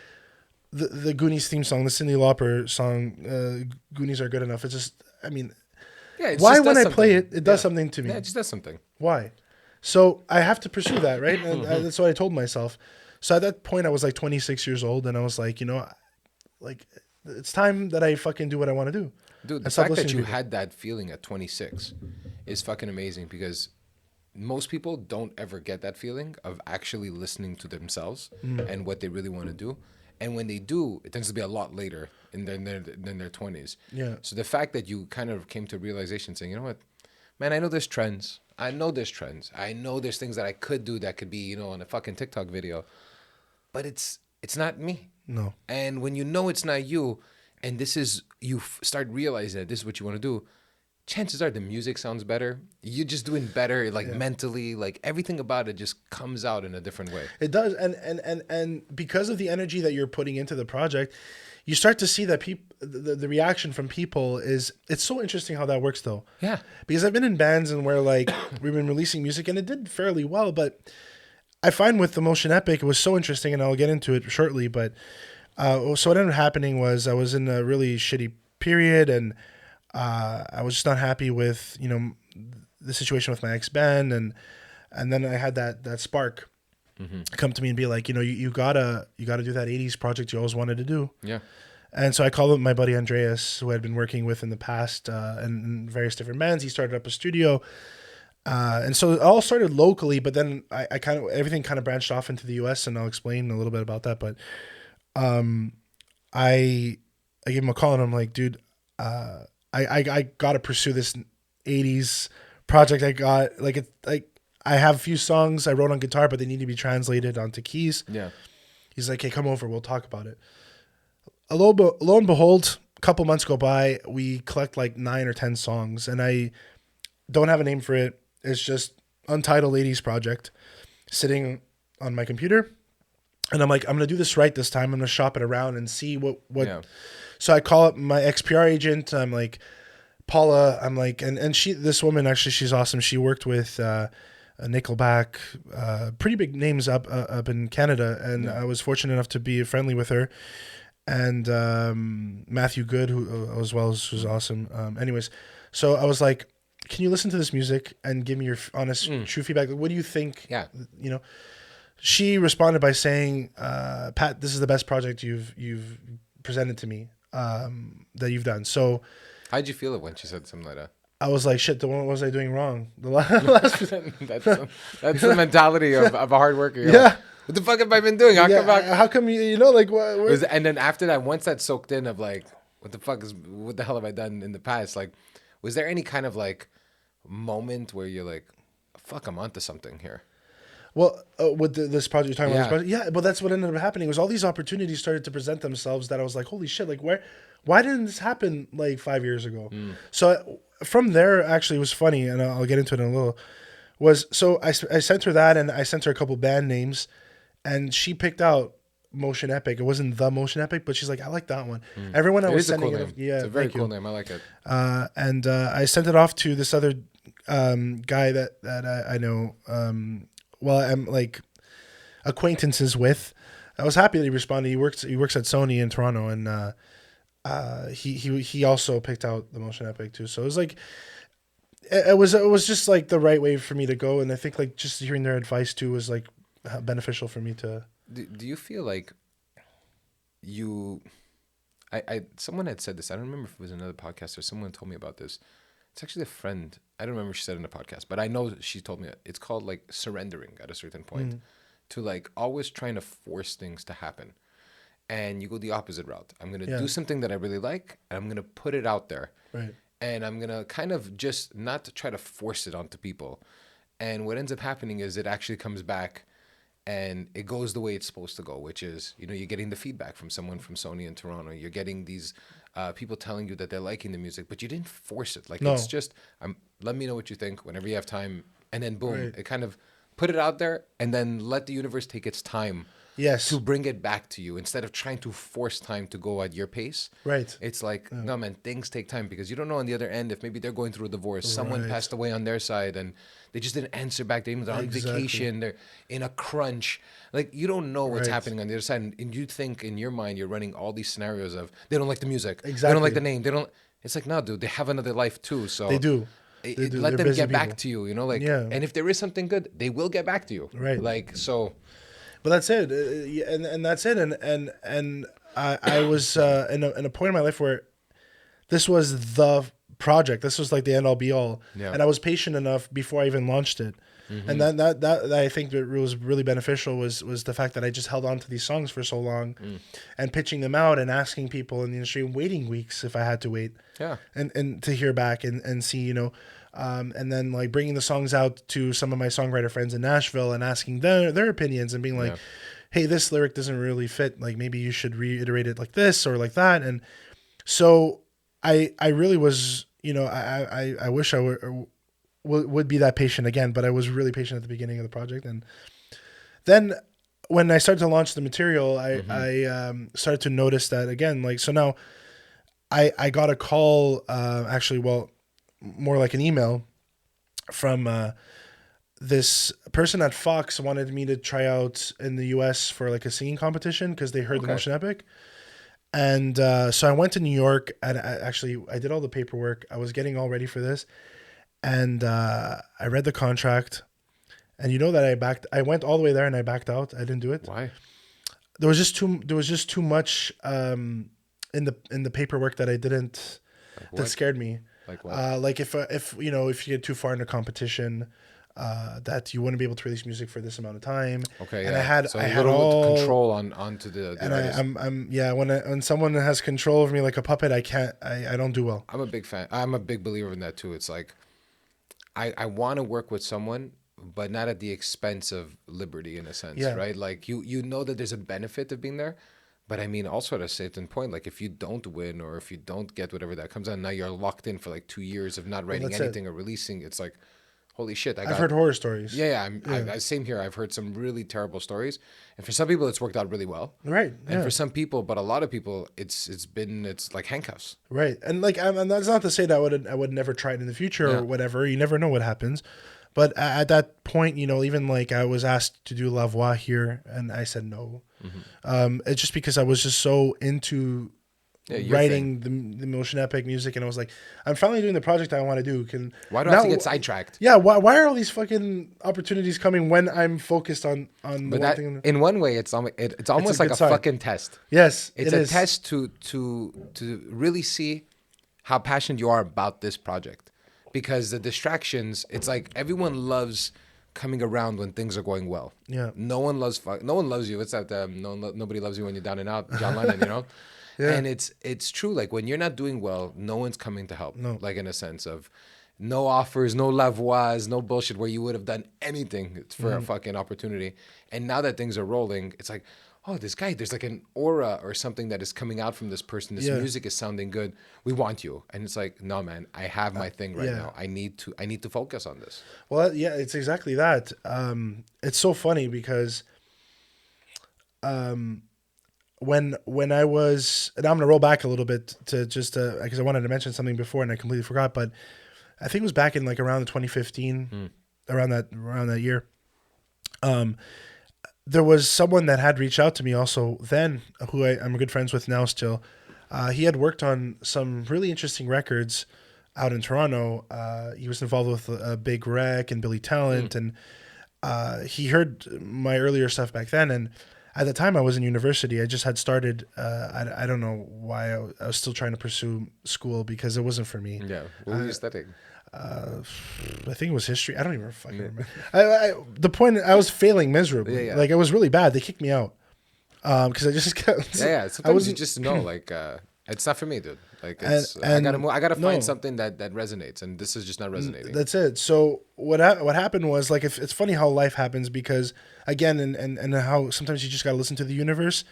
the Goonies theme song, the Cyndi Lauper song, Goonies Are Good Enough, it's just, I mean, Yeah, why when I play it, it does something to me. Yeah, it just does something. Why? So I have to pursue that, right? And that's what I told myself. So at that point, I was like 26 years old, and I was like, like it's time that I fucking do what I want to do. Dude, the fact that you had that feeling at 26 is fucking amazing because most people don't ever get that feeling of actually listening to themselves and what they really want to do. And when they do, it tends to be a lot later in their 20s. Yeah. So the fact that you kind of came to a realization saying, you know what, man, I know there's trends. I know there's things that I could do that could be, on a fucking TikTok video. But it's not me. No. And when you know it's not you, and you start realizing that this is what you want to do, chances are the music sounds better. You're just doing better, mentally, like everything about it just comes out in a different way. It does, and because of the energy that you're putting into the project, you start to see that the reaction from people it's so interesting how that works though. Yeah. Because I've been in bands and where like we've been releasing music and it did fairly well, but I find with the Motion Epic it was so interesting, and I'll get into it shortly. But so what ended up happening was I was in a really shitty period, and I was just not happy with the situation with my ex-band, and then I had that spark come to me and be like, you gotta do that 80s project you always wanted to do. Yeah. And so I called up my buddy Andreas, who I'd been working with in the past and in various different bands. He started up a studio. And so it all started locally, but then I everything kind of branched off into the US, and I'll explain a little bit about that. But I gave him a call and I'm like, dude, I got to pursue this 80s project. I have a few songs I wrote on guitar, but they need to be translated onto keys. Yeah. He's like, hey, come over. We'll talk about it. Lo and behold, a couple months go by. We collect like 9 or 10 songs, and I don't have a name for it. It's just Untitled 80s Project sitting on my computer. And I'm like, I'm going to do this right this time. I'm going to shop it around and see what. Yeah. So I call up my ex-PR agent. I'm like, Paula, I'm like, and this woman, actually, she's awesome. She worked with Nickelback, pretty big names up in Canada. And I was fortunate enough to be friendly with her. And Matthew Good, who as well, who's awesome. Anyways, so I was like, can you listen to this music and give me your honest, true feedback? What do you think? Yeah. You know, she responded by saying, Pat, this is the best project you've presented to me that you've done. So how'd you feel it when she said something like that? I was like, shit, what was I doing wrong? The last that's the mentality of a hard worker. You're like, what the fuck have I been doing? How come you know, like what? And then after that, once that soaked in of like, what the hell have I done in the past? Like, was there any kind of like moment where you're like, fuck, I'm onto something here? Well, with this project you're talking about, this project, but that's what ended up happening. Was all these opportunities started to present themselves that I was like, holy shit, like why didn't this happen like 5 years ago? So from there, actually, it was funny, and I'll get into it in a little. I sent her that, and I sent her a couple band names, and she picked out Motion Epic. It wasn't the Motion Epic, but she's like, I like that one. Everyone I was sending it, it's a very cool name. I like it. And I sent it off to this other guy that I know. I'm like acquaintances with. I was happy that he responded. He works at Sony in Toronto, and he also picked out the Motion Epic too. So it was like it was just like the right way for me to go, and I think like just hearing their advice too was like beneficial for me to. Do you feel like someone had said this. I don't remember if it was another podcast or someone told me about this. It's actually a friend. I don't remember if she said it in a podcast, but I know she told me it's called like surrendering at a certain point to like always trying to force things to happen. And you go the opposite route. I'm going to do something that I really like, and I'm going to put it out there. Right. And I'm going to kind of just not to try to force it onto people. And what ends up happening is it actually comes back and it goes the way it's supposed to go, which is, you know, you're getting the feedback from someone from Sony in Toronto. You're getting these people telling you that they're liking the music, but you didn't force it. Like, it's just, let me know what you think whenever you have time. And then boom, it kind of put it out there and then let the universe take its time to bring it back to you instead of trying to force time to go at your pace. Right. It's like, no, man, things take time because you don't know on the other end if maybe they're going through a divorce, someone passed away on their side and they just didn't answer back. They're on vacation, they're in a crunch. Like, you don't know what's happening on the other side. And you think in your mind, you're running all these scenarios of they don't like the music. Exactly. They don't like the name. It's like, no, dude, they have another life too. So they do. Let them get back to you, you know, like, and if there is something good, they will get back to you. Right. Like, so. But that's it, and that's it, and I was in a point in my life where this was the project. This was like the end all be all, and I was patient enough before I even launched it, and that I think that was really beneficial was the fact that I just held on to these songs for so long, and pitching them out and asking people in the industry, waiting weeks if I had to wait, and to hear back and see, you know. And then like bringing the songs out to some of my songwriter friends in Nashville and asking their opinions and being like, hey, this lyric doesn't really fit. Like maybe you should reiterate it like this or like that. And so I really was, you know, I wish I would be that patient again, but I was really patient at the beginning of the project. And then when I started to launch the material, I started to notice that again, like, so now I got a call, more like an email from this person at Fox wanted me to try out in the US for like a singing competition because they heard the Motion Epic. And so I went to New York and I did all the paperwork. I was getting all ready for this. And I read the contract. And you know that I went all the way there and I backed out. I didn't do it. Why? There was just too much in the paperwork that I didn't, that scared me. Like what? Like if you know, if you get too far into competition, that you wouldn't be able to release music for this amount of time. Okay, and I had all control onto the and artist. when someone has control over me like a puppet, I don't do well. I'm a big fan. I'm a big believer in that too. It's like I want to work with someone but not at the expense of liberty in a sense, Yeah. right? Like you know that there's a benefit of being there, but I mean also at a certain point, like if you don't win or if you don't get whatever that comes out, now you're locked in for like 2 years of not writing that's it. anything or releasing. It's like, holy shit! I've heard horror stories. Yeah, same here. I've heard some really terrible stories, and for some people, it's worked out really well. Right. And Yeah. for some people, but a lot of people, it's like handcuffs. Right. And like, and that's not to say that I would never try it in the future Yeah. or whatever. You never know what happens. But at that point, even like I was asked to do La Voix here, and I said no. It's just because I was just so into writing the motion epic music, and I was like, I'm finally doing the project I want to do. Why do I have to get sidetracked? Yeah. Why are all these fucking opportunities coming when I'm focused on But that, in one way, it's almost like a sign. fucking test. Yes, It's a test to really see how passionate you are about this project, because the distractions, it's like everyone loves coming around when things are going well. Yeah. No one loves you. It's that nobody loves you when you're down and out, John Lennon, Yeah. And it's true. Like when you're not doing well, no one's coming to help. No. Like in a sense of no offers, no la voix, no bullshit where you would have done anything for a fucking opportunity. And now that things are rolling, it's like, oh, this guy, there's like an aura or something that is coming out from this person. This music is sounding good. We want you. And it's like, no, man, I have my thing right now. I need to focus on this. Well, yeah, it's exactly that. It's so funny because when I was, and I'm gonna roll back a little bit to just because I wanted to mention something before and I completely forgot, but I think it was back in like around 2015, around that year. There was someone that had reached out to me also then, who I'm good friends with now still. He had worked on some really interesting records out in Toronto. He was involved with Big Rec and Billy Talent, and he heard my earlier stuff back then. And at the time I was in university. I just had started, I don't know why I was still trying to pursue school because it wasn't for me. Yeah. What were you studying? I think it was history. I don't even fucking remember. The point, I was failing miserably. Yeah. Like it was really bad. They kicked me out because I just kept. Yeah. Sometimes you just know, like, it's not for me, dude. Like, I gotta find something that resonates, and this is just not resonating. That's it. So what happened was, like, if it's funny how life happens, because again, and how sometimes you just gotta listen to the universe.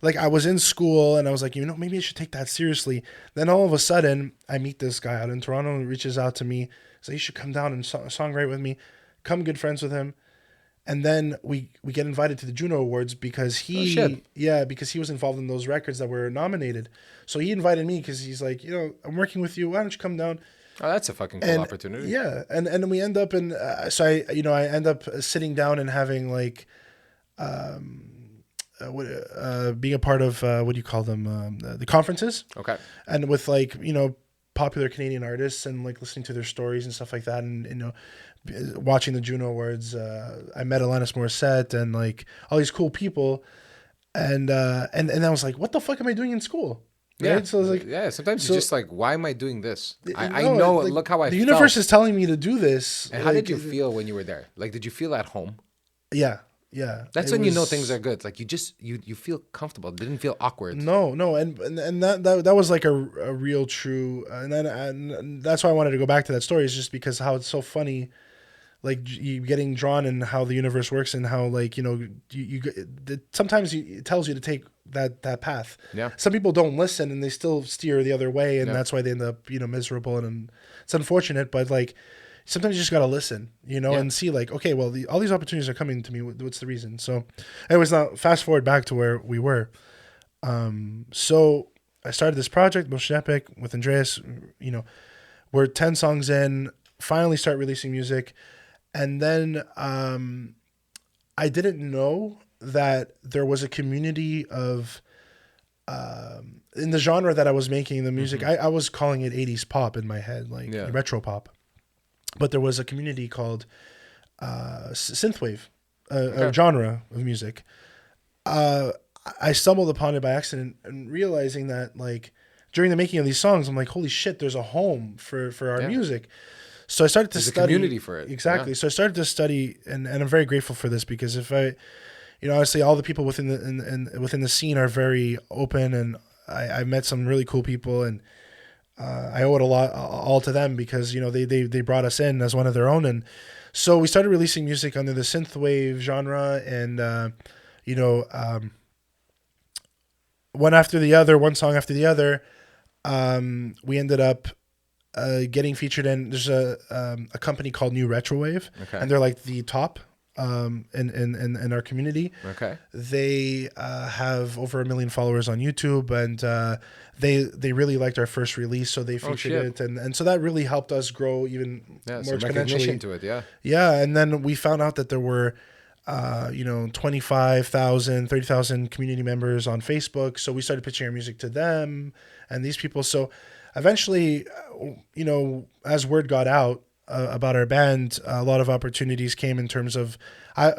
Like I was in school and I was like, maybe I should take that seriously. Then all of a sudden I meet this guy out in Toronto who reaches out to me. So you should come down and songwrite with me. Come good friends with him. And then we get invited to the Juno Awards because because he was involved in those records that were nominated. So he invited me because he's like, I'm working with you. Why don't you come down? Oh, that's a fucking cool opportunity. Yeah. And we end up in, so I end up sitting down and having like, being a part of what do you call them, the conferences. Okay. And with like popular Canadian artists and like listening to their stories and stuff like that, and watching the Juno Awards. I met Alanis Morissette and like all these cool people, and I was like, what the fuck am I doing in school? Right? Yeah. So I was like, sometimes you're just like, why am I doing this? I no, know. like, look how I. The universe is telling me to do this. And how did you feel when you were there? Like, did you feel at home? Yeah. That's when you know things are good. Like you feel comfortable. It didn't feel awkward. No, and that was like a real true, and that's why I wanted to go back to that story, is just because how it's so funny, like you getting drawn and how the universe works and how like sometimes it tells you to take that path. Yeah. Some people don't listen and they still steer the other way, and that's why they end up miserable, and it's unfortunate, but like. Sometimes you just got to listen, and see like, okay, well, all these opportunities are coming to me. What's the reason? So anyways, now fast forward back to where we were. So I started this project, Motion Epic, with Andreas. We're 10 songs in, finally start releasing music. And then I didn't know that there was a community of, in the genre that I was making the music, I was calling it 80s pop in my head, like retro pop. But there was a community called synthwave, a genre of music. I stumbled upon it by accident and realizing that, like, during the making of these songs, I'm like, holy shit, there's a home for our music. So I started to study. There's a community for it. Exactly. Yeah. So I started to study, and I'm very grateful for this, because if I, honestly, all the people within the scene are very open, and I met some really cool people, and I owe it a lot all to them because they brought us in as one of their own, and so we started releasing music under the synthwave genre, and one after the other, one song after the other. We ended up getting featured in. There's a company called New Retrowave, and they're like the top in our community. Okay. They have over 1 million followers on YouTube, and they really liked our first release, so they featured it, and so that really helped us grow even more exponentially. To it, yeah. Yeah, and then we found out that there were 25,000, 30,000 community members on Facebook, so we started pitching our music to them and these people. So eventually, as word got out about our band, a lot of opportunities came in terms of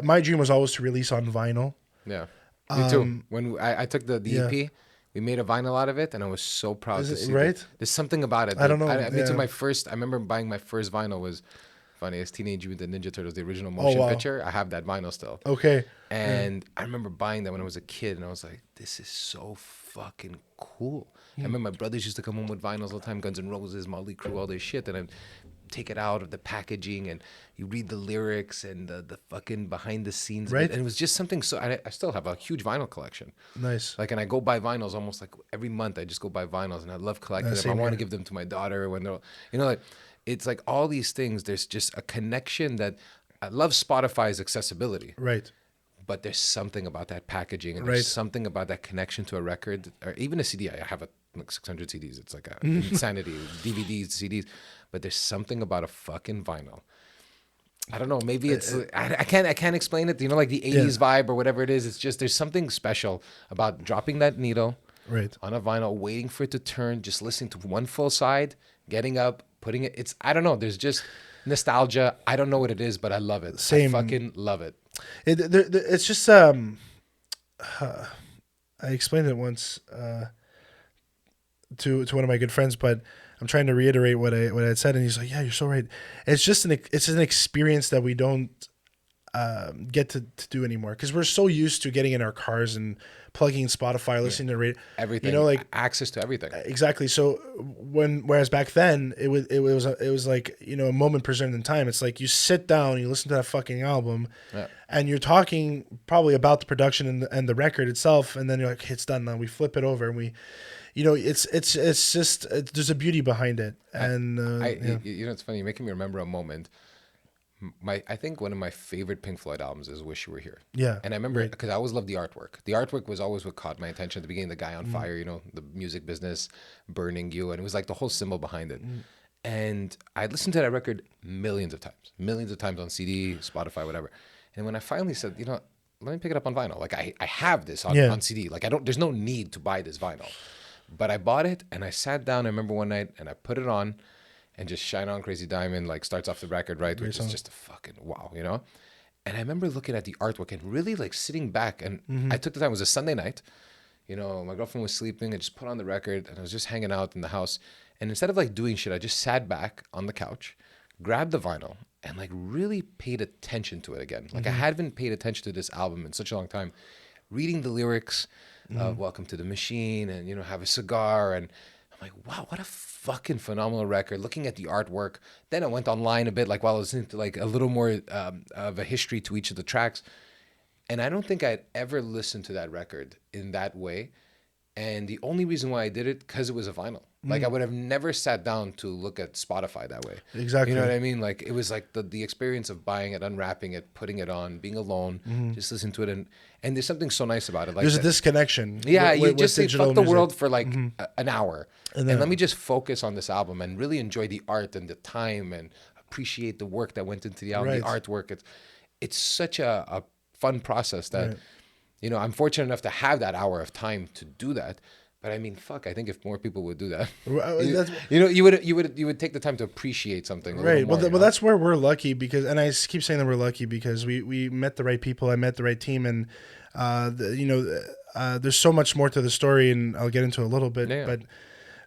my dream was always to release on vinyl. Yeah, me too. When I took the EP, we made a vinyl out of it, and I was so proud to see it. There's something about it. I don't know. I remember buying my first vinyl was funny. It's Teenage Mutant Ninja Turtles, the original motion picture. I have that vinyl still. Okay. And I remember buying that when I was a kid, and I was like, this is so fucking cool. I remember my brothers used to come home with vinyls all the time, Guns N' Roses, Motley Crue, all this shit, and I'd take it out of the packaging, and you read the lyrics and the fucking behind the scenes. Right. And it was just something so... I still have a huge vinyl collection. Nice. Like, and I go buy vinyls almost like every month. I just go buy vinyls, and I love collecting them. I want to give them to my daughter when they're... like, it's like all these things, there's just a connection that... I love Spotify's accessibility. Right. But there's something about that packaging, and there's something about that connection to a record, or even a CD. I have like 600 CDs. It's like a insanity. DVDs, CDs. But there's something about a fucking vinyl. I don't know. Maybe it's I can't explain it. Like the 80s vibe or whatever it is. It's just there's something special about dropping that needle on a vinyl, waiting for it to turn, just listening to one full side, getting up, putting it. It's I don't know. There's just nostalgia. I don't know what it is, but I love it. Same. I fucking love it. It's just I explained it once to one of my good friends, but I'm trying to reiterate what I had said, and he's like, "Yeah, you're so right." It's just an experience that we don't get to do anymore because we're so used to getting in our cars and plugging in Spotify, listening to radio, everything, like access to everything. Exactly. So whereas back then it was like a moment preserved in time. It's like you sit down, you listen to that fucking album, and you're talking probably about the production and the record itself, and then you're like, it's done now. We flip it over and we. It's just there's a beauty behind it, and it's funny. You're making me remember a moment. I think one of my favorite Pink Floyd albums is "Wish You Were Here." Yeah, and I remember because I always loved the artwork. The artwork was always what caught my attention at the beginning. The guy on fire, the music business burning you, and it was like the whole symbol behind it. And I listened to that record millions of times on CD, Spotify, whatever. And when I finally said, let me pick it up on vinyl. Like I have this on CD. Like there's no need to buy this vinyl. But I bought it and I sat down. I remember one night and I put it on, and just Shine On Crazy Diamond like starts off the record, right? Which is just a fucking wow, And I remember looking at the artwork and really like sitting back. And I took the time. It was a Sunday night. My girlfriend was sleeping. I just put on the record and I was just hanging out in the house. And instead of like doing shit, I just sat back on the couch, grabbed the vinyl, and like really paid attention to it again. Like I hadn't paid attention to this album in such a long time. Reading the lyrics. Welcome to the Machine, and have a cigar, and I'm like, wow, what a fucking phenomenal record. Looking at the artwork, then I went online a bit, like while I was into like a little more of a history to each of the tracks, and I don't think I'd ever listened to that record in that way, and the only reason why I did it because it was a vinyl. Like I would have never sat down to look at Spotify that way. Exactly. You know what I mean? Like it was like the experience of buying it, unwrapping it, putting it on, being alone, just listen to it, and there's something so nice about it. Like there's a disconnection. Yeah, you just say fuck the world for like an hour, and let me just focus on this album and really enjoy the art and the time and appreciate the work that went into the album, the artwork. It's such a fun process that I'm fortunate enough to have that hour of time to do that. But I mean, fuck! I think if more people would do that, you would take the time to appreciate something. Right. Well, that's where we're lucky because, and I keep saying that we're lucky because we met the right people. I met the right team, and there's so much more to the story, and I'll get into a little bit. Yeah. But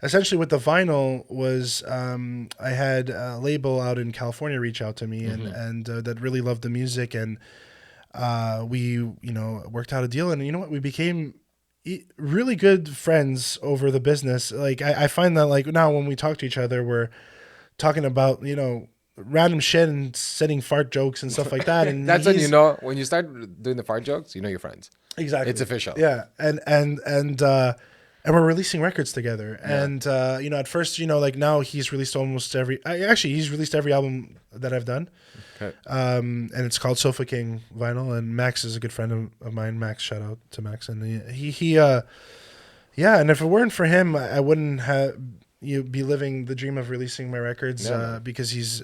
essentially, with the vinyl was I had a label out in California reach out to me, and that really loved the music, and we worked out a deal, and you know what, we became really good friends over the business. Like I find that like now when we talk to each other, we're talking about random shit and setting fart jokes and stuff like that. And That's when when you start doing the fart jokes, you're friends. Exactly, it's official. Yeah, and we're releasing records together. Yeah. And at first, like now he's released almost he's released every album that I've done. Okay. And it's called Sofa King vinyl. And Max is a good friend of mine. Max, shout out to Max. And and if it weren't for him, I wouldn't have be living the dream of releasing my records. Because he's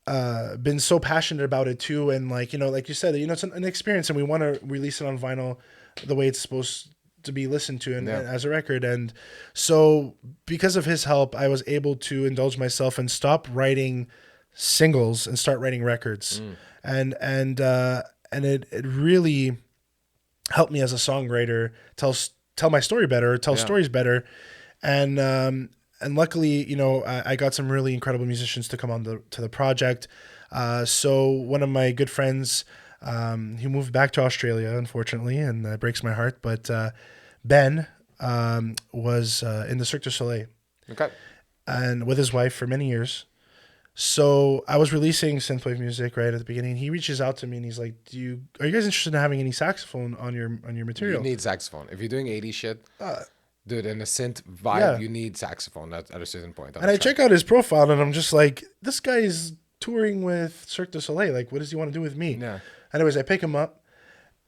been so passionate about it too, and like you said, it's an experience, and we want to release it on vinyl the way it's supposed to be listened to and as a record. And so because of his help, I was able to indulge myself and stop writing singles and start writing records. And it really helped me as a songwriter tell my story better, tell stories better. And luckily, I got some really incredible musicians to come on to the project. So one of my good friends, he moved back to Australia, unfortunately, and that breaks my heart. But Ben was in the Cirque du Soleil, and with his wife for many years. So I was releasing synthwave music right at the beginning. He reaches out to me and he's like, are you guys interested in having any saxophone on your material? You need saxophone if you're doing 80s shit. Dude, in a synth vibe, you need saxophone at a certain point. And I check out his profile, and I'm just like, this guy is touring with Cirque du Soleil. Like, what does he want to do with me? Yeah. Anyways, I pick him up,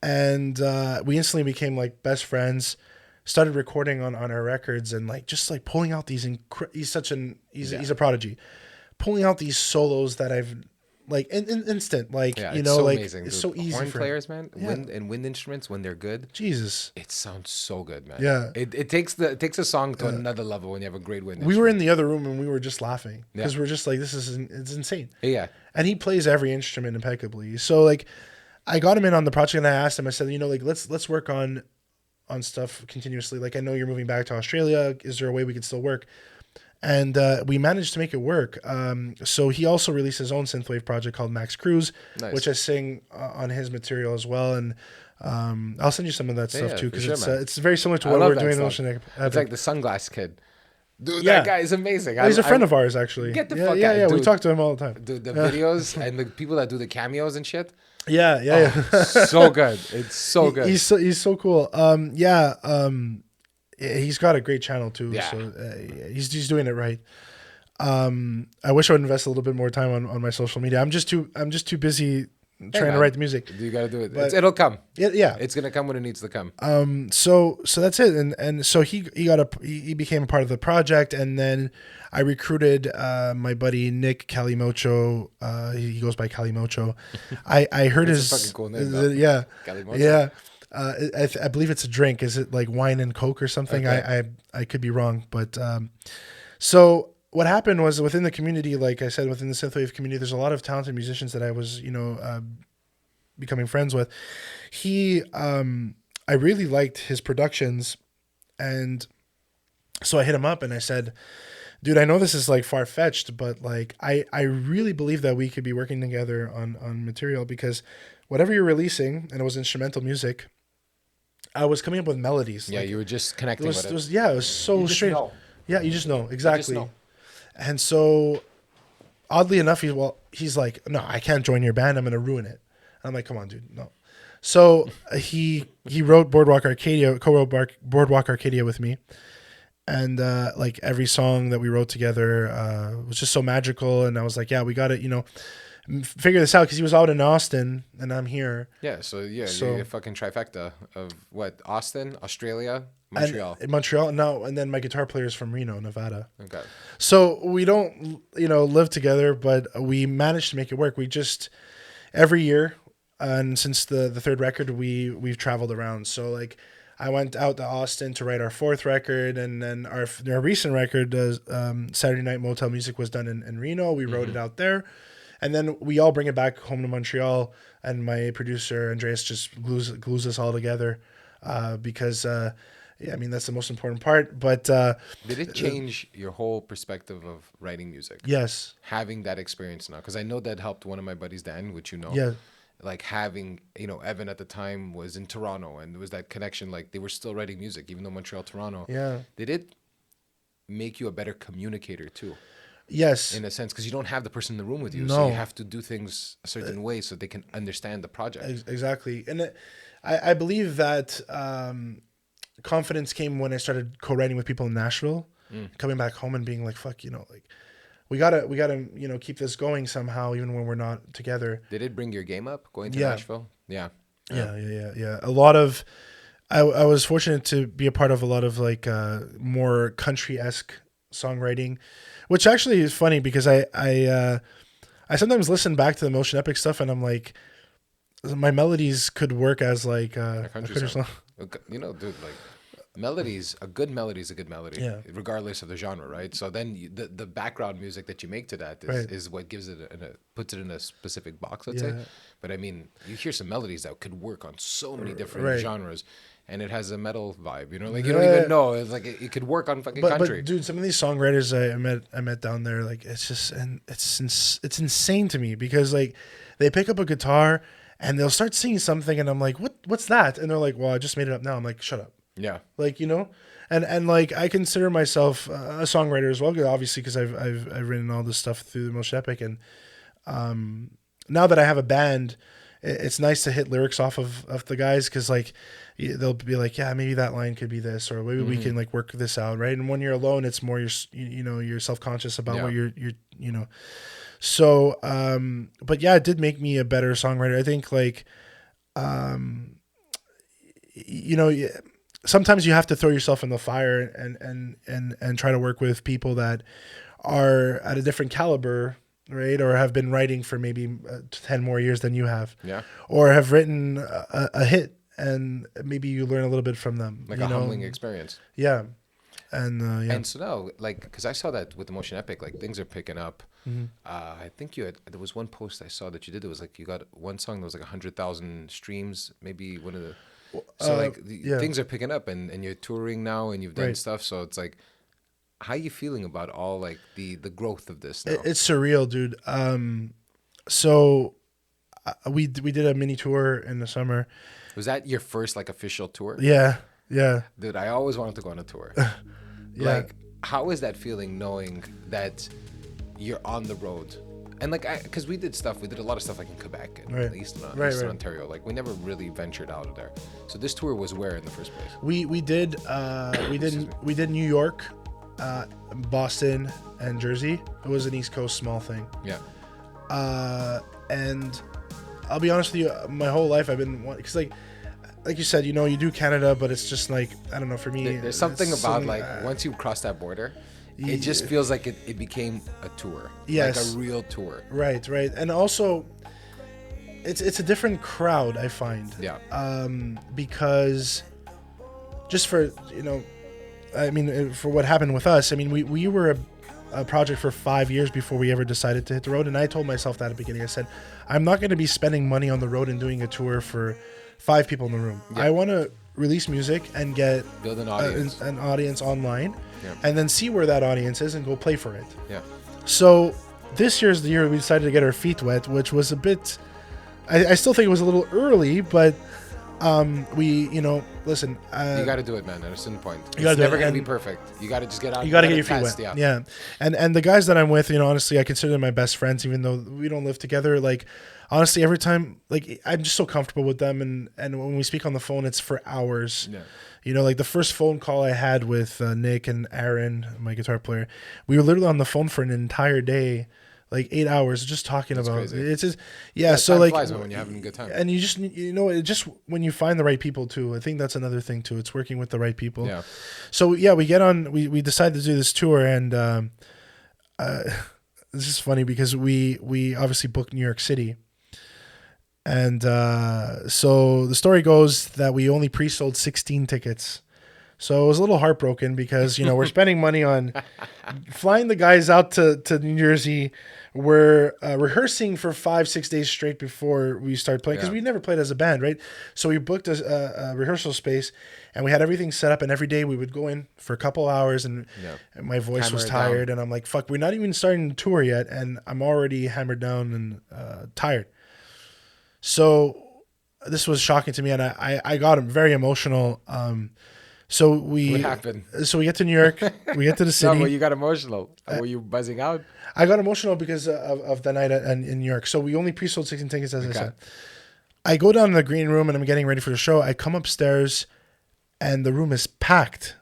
and we instantly became like best friends. Started recording on our records, and like just like pulling out these. He's a prodigy, pulling out these solos that I've. Like in instant, like it's so like amazing, it's dude. so easy Horn for players, man. Wind instruments when they're good. Jesus, it sounds so good, man. Yeah, it takes a song to another level when you have a great wind. We were in the other room and we were just laughing because we're just like, it's insane. Yeah, and he plays every instrument impeccably. So like, I got him in on the project and I asked him. I said, like let's work on stuff continuously. Like I know you're moving back to Australia. Is there a way we could still work? And we managed to make it work. So he also released his own synthwave project called Max Cruz, which I sing on his material as well. And I'll send you some of that stuff too, because it's very similar to what we're doing in Ocean Epic. It's like the Sunglass Kid. Dude, that guy is amazing. He's a friend of ours, actually. Get the fuck out. Yeah, we talk to him all the time. Dude, the videos and the people that do the cameos and shit. Yeah. So good. It's so good. He's so cool. He's got a great channel too. Yeah. So he's doing it right. I wish I would invest a little bit more time on my social media. I'm just too busy trying to write the music. You got to do it. It'll come. Yeah. It's gonna come when it needs to come. So that's it. And so he became a part of the project, and then I recruited my buddy Nick Calimocho. He goes by Calimocho. I heard his fucking cool name. Calimocho. Yeah. I believe it's a drink. Is it like wine and Coke or something? Okay. I could be wrong, but so what happened was within the community, like I said, within the synthwave community, there's a lot of talented musicians that I was, becoming friends with. I really liked his productions, and so I hit him up and I said, dude, I know this is like far-fetched, but like I really believe that we could be working together on material, because whatever you're releasing, and it was instrumental music, I was coming up with melodies. Yeah, you were just connecting with it. It was so strange. Know. Yeah, you just know. Exactly. And so, oddly enough, he's like, no, I can't join your band. I'm going to ruin it. And I'm like, come on, dude, no. So he wrote Boardwalk Arcadia, co-wrote Boardwalk Arcadia with me. And like every song that we wrote together was just so magical. And I was like, yeah, we got to, figure this out, because he was out in Austin and I'm here. Yeah, so you're a fucking trifecta of what? Austin, Australia, Montreal. Montreal, no, and then my guitar player is from Reno, Nevada. Okay. So we don't, live together, but we managed to make it work. We just, every year, and since the third record, we've traveled around. So like, I went out to Austin to write our fourth record, and then our recent record, Saturday Night Motel Music, was done in Reno. We wrote it out there. And then we all bring it back home to Montreal, and my producer, Andreas, just glues us all together because, that's the most important part. But did it change your whole perspective of writing music? Yes. Having that experience now? Because I know that helped one of my buddies, Dan, which you know. Yeah. like having, Evan at the time was in Toronto, and there was that connection. Like they were still writing music, even though Montreal, Toronto. Yeah. Did it make you a better communicator too? Yes. In a sense, because you don't have the person in the room with you, No. so you have to do things a certain way so they can understand the project. Exactly. And I believe that confidence came when I started co-writing with people in Nashville, coming back home and being like, fuck, like we gotta, keep this going somehow, even when we're not together. Did it bring your game up going to Nashville? Yeah. Yeah. A lot of, I was fortunate to be a part of a lot of like more country-esque songwriting, which actually is funny because I sometimes listen back to the Motion Epic stuff and I'm like, my melodies could work as like a country song. Dude, like a good melody is a good melody, regardless of the genre, right? So then the background music that you make to that is what gives it puts it in a specific box, let's say. But I mean, you hear some melodies that could work on so many different genres, and it has a metal vibe, like you don't even know. It's like it could work on fucking country. But dude, some of these songwriters I met down there, like it's just, and it's insane to me because like they pick up a guitar and they'll start singing something, and I'm like, what's that? And they're like, well, I just made it up now. I'm like, shut up. Yeah. Like, and like I consider myself a songwriter as well, obviously, because I've written all this stuff through the Motion Epic, and now that I have a band, it's nice to hit lyrics off of the guys, because like they'll be like, yeah, maybe that line could be this, or maybe we can like work this out, right? And when you're alone, it's more you're self-conscious about what you're. So, but yeah, it did make me a better songwriter. I think like, sometimes you have to throw yourself in the fire and try to work with people that are at a different caliber, right? Or have been writing for maybe 10 more years than you have. Yeah. Or have written a hit, and maybe you learn a little bit from them. Like a humbling experience. Yeah. And And so now, like, because I saw that with the Motion Epic, like things are picking up. I think there was one post I saw that you did. It was like you got one song that was like 100,000 streams. Maybe one of the. So things are picking up, and you're touring now, and you've done stuff. So it's like, how are you feeling about all like the growth of this now? It's surreal, dude. So we did a mini tour in the summer. Was that your first like official tour? Yeah. Dude, I always wanted to go on a tour. Like, how is that feeling knowing that you're on the road? And like, because we did a lot of stuff like in Quebec and Eastern Ontario. Like, we never really ventured out of there. So this tour was where in the first place? We did New York, Boston, and Jersey. It was an East Coast small thing. Yeah. And I'll be honest with you, my whole life I've been, because like you said, you do Canada, but it's just like, I don't know, for me. There's something about like once you cross that border, it just feels like it became a tour. Yes. Like a real tour. Right. And also, it's a different crowd, I find. Yeah. Because just for, I mean, for what happened with us, I mean, we were a project for 5 years before we ever decided to hit the road. And I told myself that at the beginning. I said, I'm not going to be spending money on the road and doing a tour for 5 people in the room. Yeah. I want to release music and build an audience, an audience online, and then see where that audience is and go play for it. Yeah. So this year's the year we decided to get our feet wet, which was a bit. I still think it was a little early, but we, listen. You got to do it, man. At a certain point, it's never going to be perfect. You got to just get out. You got to get your feet wet. Yeah. And the guys that I'm with, honestly, I consider them my best friends, even though we don't live together. Like, honestly, every time, like, I'm just so comfortable with them, and when we speak on the phone, it's for hours. Yeah. Like the first phone call I had with Nick and Aaron, my guitar player, we were literally on the phone for an entire day, like 8 hours, just talking about it. It's just, so like, flies when you're having a good time. And you just, it just when you find the right people too. I think that's another thing too. It's working with the right people. Yeah. So we decided to do this tour, and this is funny because we obviously booked New York City. And so the story goes that we only pre-sold 16 tickets. So I was a little heartbroken because, we're spending money on flying the guys out to New Jersey. We're rehearsing for 5-6 days straight before we start playing, because we never played as a band, right? So we booked a rehearsal space, and we had everything set up, and every day we would go in for a couple hours, and my voice was tired, and I'm like, fuck, we're not even starting the tour yet, and I'm already hammered down and tired. So this was shocking to me, and I got very emotional. So What happened? So we get to New York, we get to the No, city. but you got emotional. Were you buzzing out? I got emotional because of the night in New York. So we only pre-sold 16 tickets, as I said. I go down to the green room and I'm getting ready for the show. I come upstairs, and the room is packed.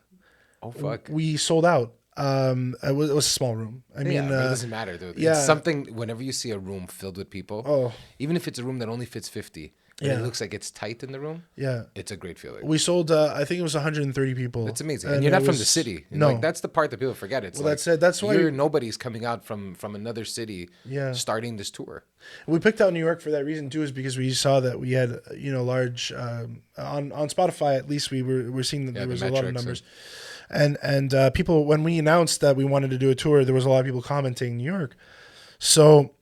Oh fuck! We sold out. It was a small room. I mean, but it doesn't matter, dude. yeah. It's something. Whenever you see a room filled with people, even if it's a room that only fits 50, and it looks like it's tight in the room. Yeah, it's a great feeling. We sold. I think it was 130 people. It's amazing, and you're not from the city. No, like, that's the part that people forget. It's that's it. That's why nobody's coming out from another city. Yeah, starting this tour. We picked out New York for that reason too, is because we saw that we had large on Spotify, at least we're seeing that there was a lot of numbers. And people, when we announced that we wanted to do a tour, there was a lot of people commenting New York. So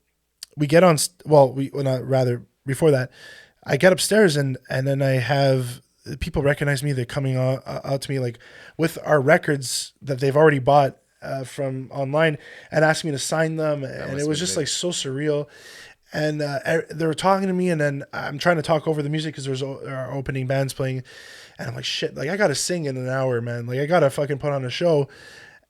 we get on, before that, I get upstairs and then I have people recognize me. They're coming out to me like with our records that they've already bought from online and asking me to sign them. And it was just like so surreal. And they were talking to me, and then I'm trying to talk over the music because there's our opening bands playing. And I'm like, shit, like I got to sing in an hour, man. Like I got to fucking put on a show.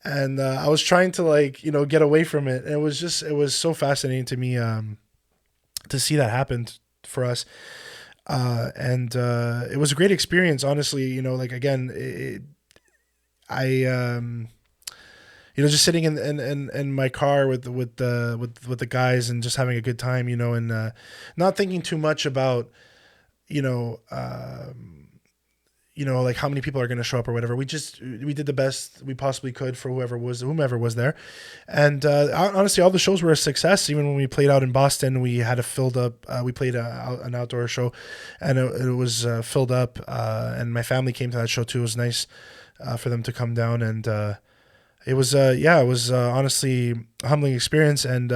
And I was trying to get away from it. And it was so fascinating to me to see that happen for us. And it was a great experience, honestly. Again, just sitting in my car with the guys and just having a good time, and not thinking too much about, like how many people are going to show up or whatever. We did the best we possibly could for whomever was there. And honestly, all the shows were a success. Even when we played out in Boston, we had a filled up, we played an outdoor show, and it was filled up. And my family came to that show too. It was nice for them to come down, and it was honestly a humbling experience. And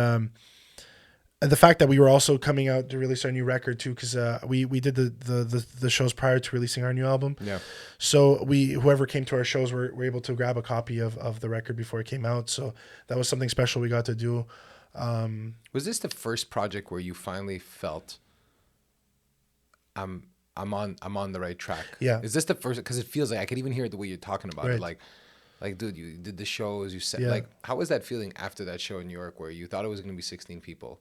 the fact that we were also coming out to release our new record too, because we did the shows prior to releasing our new album. Yeah. So whoever came to our shows were able to grab a copy of the record before it came out. So that was something special we got to do. Was this the first project where you finally felt I'm on the right track? Yeah. Is this the first? Because it feels like I could even hear it the way you're talking about it. Like, dude, you did the shows. You said, like, how was that feeling after that show in New York where you thought it was going to be 16 people?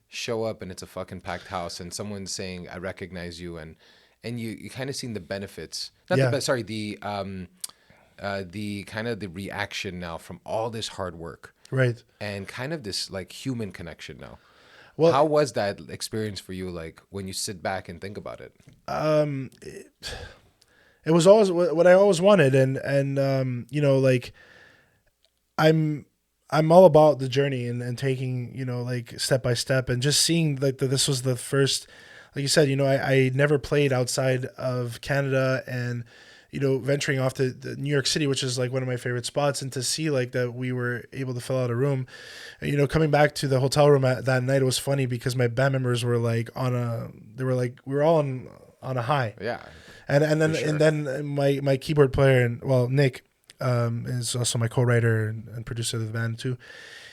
Show up and it's a fucking packed house and someone's saying, I recognize you. And you kind of seen the benefits. The kind of the reaction now from all this hard work. Right. And kind of this, like, human connection now. Well, how was that experience for you, like, when you sit back and think about it? It was always what I always wanted, and like I'm all about the journey and taking like step by step, and just seeing like that this was the first, like you said, I never played outside of Canada, and venturing off to New York City, which is like one of my favorite spots, and to see like that we were able to fill out a room, and, coming back to the hotel room that night, it was funny because my band members were like we were all on a high. Yeah. And then my keyboard player Nick is also my co-writer and producer of the band too.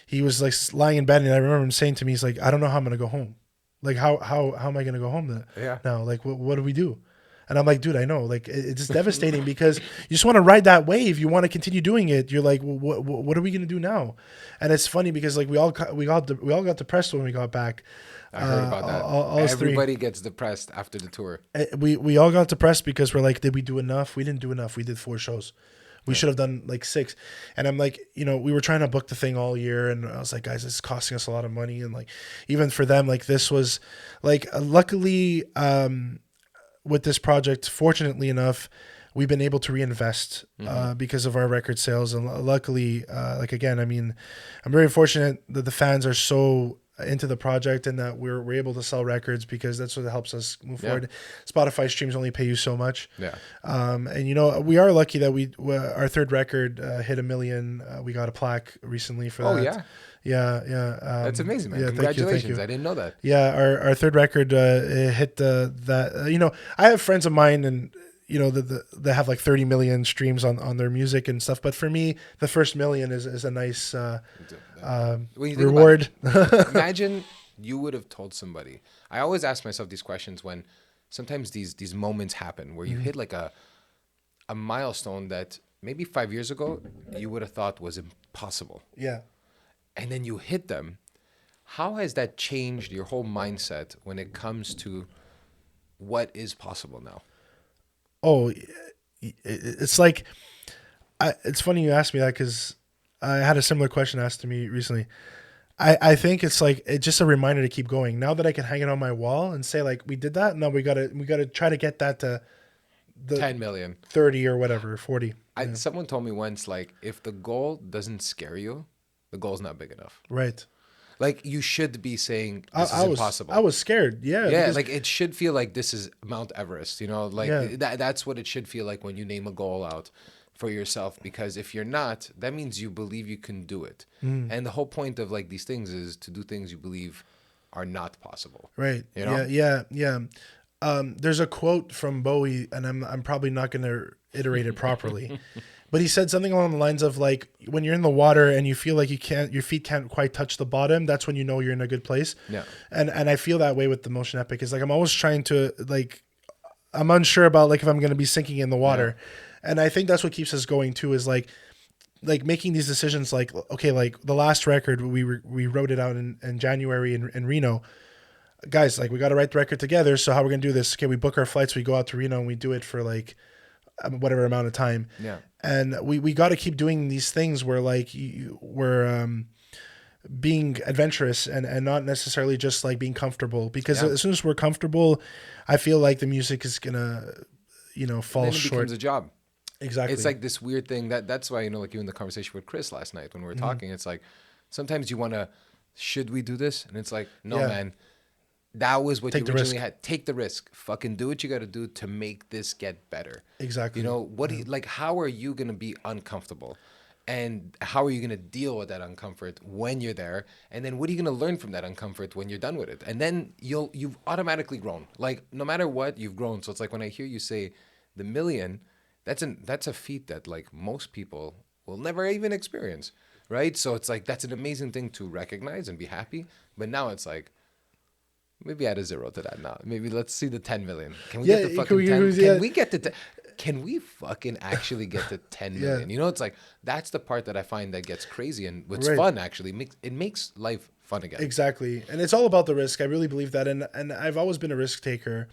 He was like lying in bed, and I remember him saying to me, he's like, I don't know how I'm gonna go home. Like how am I gonna go home now? Like what do we do? And I'm like, dude, I know. Like it's devastating because you just want to ride that wave. You want to continue doing it. You're like, well, what are we gonna do now? And it's funny because like we all got depressed when we got back. I heard about that. Everybody gets depressed after the tour. We all got depressed because we're like, did we do enough? We didn't do enough. We did 4 shows. We should have done like 6. And I'm like, we were trying to book the thing all year, and I was like, guys, it's costing us a lot of money. And like, even for them, like this was like, luckily, with this project, fortunately enough, we've been able to reinvest because of our record sales. And luckily, like, again, I mean, I'm very fortunate that the fans are so into the project and that we're able to sell records, because that's what helps us move forward. Spotify streams only pay you so much. And we are lucky that our third record hit 1 million. We got a plaque recently for that. Yeah. That's amazing, man. Yeah, Congratulations. thank you. I didn't know that. Yeah, our third record hit that. I have friends of mine, and they have like 30 million streams on their music and stuff. But for me, the first 1 million is a nice reward. Imagine you would have told somebody? I always ask myself these questions when sometimes these moments happen where you hit like a milestone that maybe 5 years ago you would have thought was impossible. Yeah. And then you hit them. How has that changed your whole mindset when it comes to what is possible now? Oh, it's like, it's funny you asked me that because I had a similar question asked to me recently. I think it's like, it's just a reminder to keep going. Now that I can hang it on my wall and say like, we did that. No, we gotta try to get that to the 10 million. 30 or whatever, 40. Someone told me once, like, if the goal doesn't scare you, the goal's not big enough. Right. Like, you should be saying this is impossible. I was scared. Yeah. Yeah, like it should feel like this is Mount Everest, you know? Like Yeah. that's what it should feel like when you name a goal out for yourself. Because if you're not, that means you believe you can do it. And the whole point of like these things is to do things you believe are not possible. Right. You know? Yeah. There's a quote from Bowie, and I'm probably not going to iterate it properly, but he said something along the lines of like, when you're in the water and you feel like your feet can't quite touch the bottom, that's when you know you're in a good place. Yeah. And I feel that way with the Motion Epic. Is like, I'm always trying to like, I'm unsure about like if I'm going to be sinking in the water. Yeah. And I think that's what keeps us going too, is like making these decisions. Like, okay, like the last record, we wrote it out in January in Reno. Guys, like, we got to write the record together. So how we're going to do this? Okay, we book our flights. We go out to Reno and we do it for like whatever amount of time. Yeah. And we got to keep doing these things where like we're being adventurous and not necessarily just like being comfortable. Because as soon as we're comfortable, I feel like the music is going to, fall then it short. becomes a job. Exactly. It's like this weird thing that's why, like you in the conversation with Chris last night when we were talking, it's like, sometimes you want to, should we do this? And it's like, no, man. That was what you originally had. Take the risk. Fucking do what you got to do to make this get better. Exactly. You know, how are you going to be uncomfortable? And how are you going to deal with that uncomfort when you're there? And then what are you going to learn from that uncomfort when you're done with it? And then you've automatically grown. Like, no matter what, you've grown. So it's like when I hear you say the million, that's a feat that like most people will never even experience. Right? So it's like, that's an amazing thing to recognize and be happy. But now it's like, maybe add a zero to that now. Maybe let's see the 10 million. Can we get the fucking 10? Can we get the Can we fucking actually get to 10 million? You know, it's like, that's the part that I find that gets crazy and what's fun actually. It makes life fun again. Exactly. And it's all about the risk. I really believe that. And I've always been a risk taker.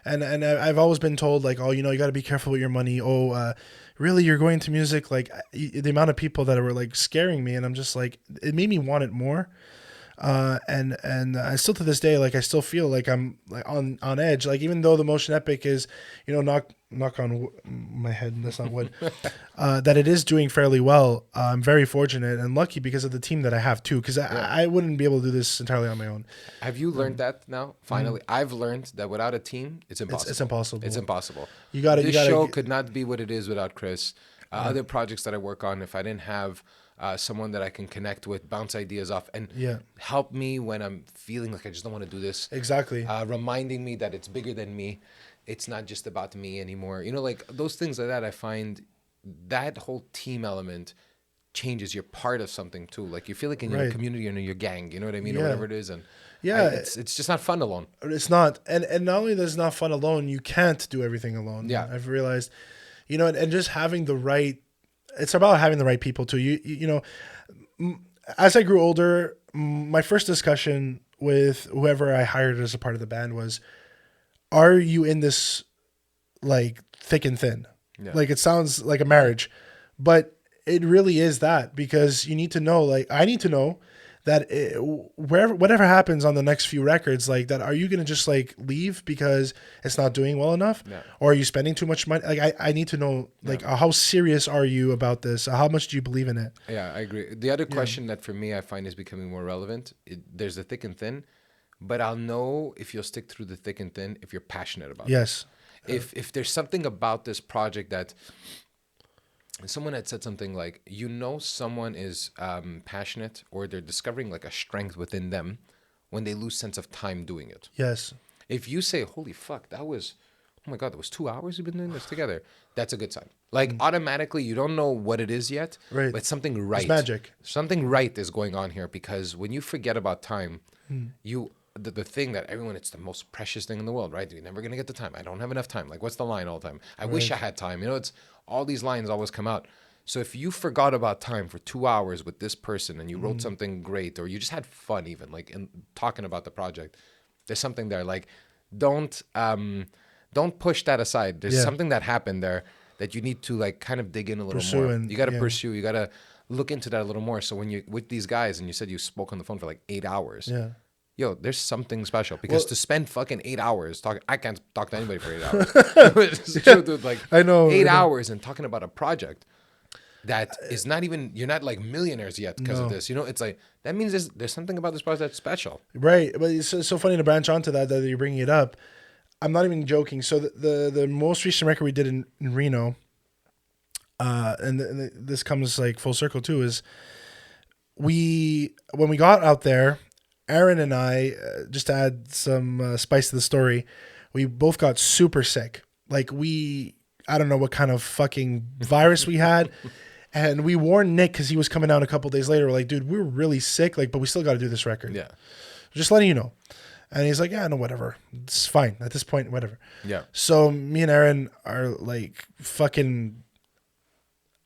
And I've always been told like, oh, you got to be careful with your money. Oh, really, you're going to music? Like the amount of people that were like scaring me. And I'm just like, it made me want it more. And I still to this day, like I still feel like I'm like on edge. Like even though the Motion Epic is, knock on my head, that's not wood, that it is doing fairly well. I'm very fortunate and lucky because of the team that I have too. Because I wouldn't be able to do this entirely on my own. Have you learned that now? Finally, I've learned that without a team, it's impossible. It's impossible. It's impossible. This show could not be what it is without Chris. Other projects that I work on, if I didn't have someone that I can connect with, bounce ideas off, and help me when I'm feeling like I just don't want to do this. Exactly. Reminding me that it's bigger than me. It's not just about me anymore. Like those things like that, I find that whole team element changes. You're part of something too. Like you feel like in your community and in your gang, you know what I mean? Or whatever it is. And it's just not fun alone. It's not. And not only that it's not fun alone, you can't do everything alone. Yeah. I've realized, and just having the right, it's about having the right people too. As I grew older, my first discussion with whoever I hired as a part of the band was, are you in this like thick and thin? Yeah. Like it sounds like a marriage, but it really is that, because you need to know, like I need to know that whatever happens on the next few records, like that, are you going to just like leave because it's not doing well enough? Yeah. Or are you spending too much money? Like I need to know, like how serious are you about this? How much do you believe in it? Yeah, I agree. The other question that for me I find is becoming more relevant, there's the thick and thin, but I'll know if you'll stick through the thick and thin if you're passionate about it. If there's something about this project that someone had said something like, someone is passionate, or they're discovering like a strength within them when they lose sense of time doing it. Yes. If you say, holy fuck, that was oh my God, that was 2 hours we've been doing this together. That's a good sign. Like automatically, you don't know what it is yet, Right. but something right. It's magic. Something right is going on here, because when you forget about time, the thing that everyone, it's the most precious thing in the world, right? You're never going to get the time. I don't have enough time. Like, what's the line all the time? I wish I had time. You know, it's all these lines always come out. So if you forgot about time for 2 hours with this person and you wrote something great, or you just had fun even, like in talking about the project, there's something there. Like, don't push that aside. There's something that happened there that you need to like kind of dig in a little more. You got to pursue. You got to look into that a little more. So when you with these guys and you said you spoke on the phone for like 8 hours. Yeah. Yo, there's something special, because to spend fucking 8 hours talking, I can't talk to anybody for 8 hours. It's true, dude. Like, I know 8 hours and talking about a project that is not even, you're not like millionaires yet because of this. You know, it's like, that means there's something about this project that's special. Right. But it's so funny to branch onto that you're bringing it up. I'm not even joking. So the most recent record we did in Reno, and this comes like full circle too, is when we got out there, Aaron and I, just to add some spice to the story, we both got super sick. Like I don't know what kind of fucking virus we had. And we warned Nick because he was coming out a couple days later. We're like, dude, we're really sick, like, but we still got to do this record. Yeah. Just letting you know. And he's like, yeah, no, whatever. It's fine. At this point, whatever. Yeah. So me and Aaron are like fucking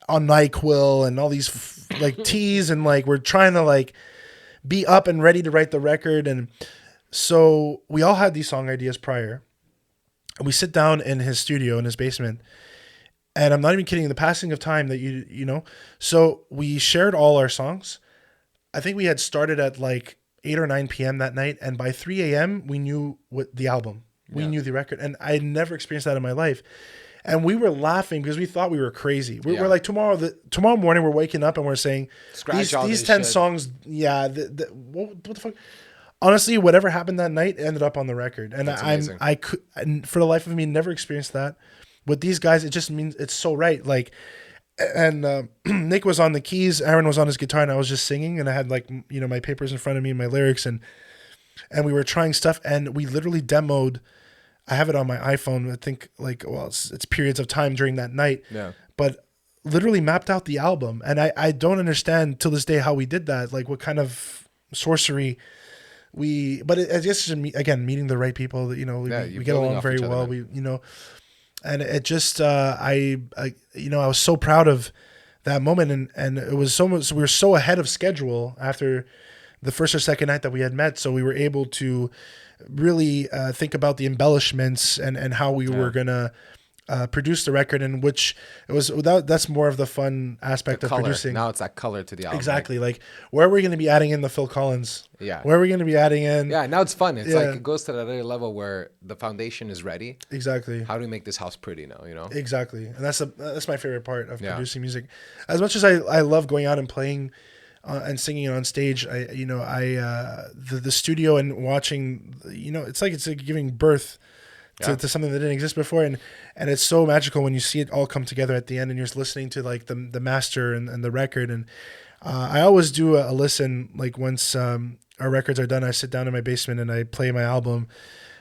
on NyQuil and all these like teas, and like we're trying to like be up and ready to write the record. And so we all had these song ideas prior. And we sit down in his studio in his basement. And I'm not even kidding, the passing of time that you know. So we shared all our songs. I think we had started at like 8 or 9 p.m. that night. And by 3 a.m., we knew what the album. We knew the record. And I had never experienced that in my life. And we were laughing because we thought we were crazy. We're like, tomorrow morning we're waking up and we're saying, these 10 songs, what the fuck? Honestly, whatever happened that night ended up on the record. And I could, for the life of me, never experienced that. With these guys, it just means it's so right. Like, and Nick was on the keys, Aaron was on his guitar, and I was just singing, and I had like, you know, my papers in front of me, my lyrics, and we were trying stuff, and we literally demoed. I have it on my iPhone. I think like, well, it's periods of time during that night. Yeah. But literally mapped out the album, and I don't understand till this day how we did that. Like, what kind of sorcery but I guess again, meeting the right people that, you know, we get along very well. We, you know. And it just, I was so proud of that moment, and it was so much. We were so ahead of schedule after the first or second night that we had met, so we were able to really think about the embellishments and how we were gonna produce the record, in which it was that's more of the fun aspect of producing. Now it's that color to the album. Exactly. Like, where are we going to be adding in the Phil Collins? Yeah. Where are we going to be adding in? Yeah. Now it's fun. It's like it goes to that other level where the foundation is ready. Exactly. How do we make this house pretty now? You know. Exactly. And that's my favorite part of producing music. As much as I love going out and playing and singing on stage, the studio and watching, you know, it's like giving birth to something that didn't exist before, and it's so magical when you see it all come together at the end, and you're listening to like the master and the record. And I always do a listen, like once our records are done, I sit down in my basement and I play my album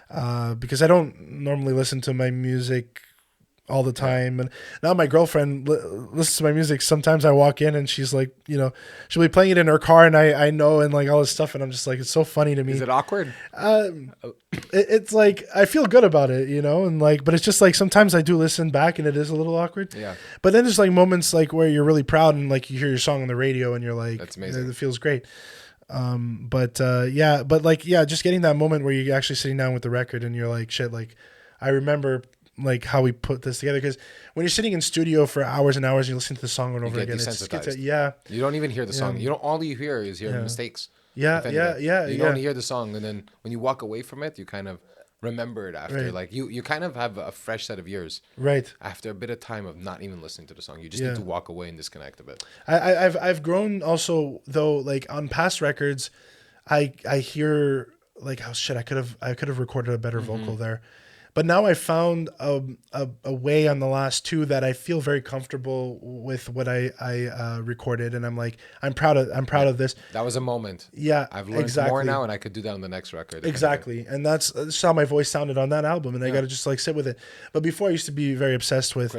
because I don't normally listen to my music all the time. And now my girlfriend listens to my music. Sometimes I walk in and she's like, you know, she'll be playing it in her car, and I know, and like all this stuff, and I'm just like, it's so funny to me. Is it awkward? It's like, I feel good about it, you know, and like, but it's just like, sometimes I do listen back and it is a little awkward. Yeah. But then there's like moments like where you're really proud, and like you hear your song on the radio and you're like, that's amazing. It feels great. Just getting that moment where you're actually sitting down with the record and you're like, shit, like I remember like how we put this together, because when you're sitting in studio for hours and hours, you listen to the song over and over again. You don't even hear the song. You don't. All you hear is your mistakes. You don't hear the song, and then when you walk away from it, you kind of remember it after. Right. Like you kind of have a fresh set of ears. Right. After a bit of time of not even listening to the song, you just need to walk away and disconnect a bit. I've grown also, though, like on past records, I hear like, oh shit, I could have recorded a better vocal there. But now I found a way on the last two that I feel very comfortable with what I recorded, and I'm proud of this. That was a moment. Yeah, I've learned more now, and I could do that on the next record. Exactly, and that's how my voice sounded on that album, and I got to just like sit with it. But before, I used to be very obsessed with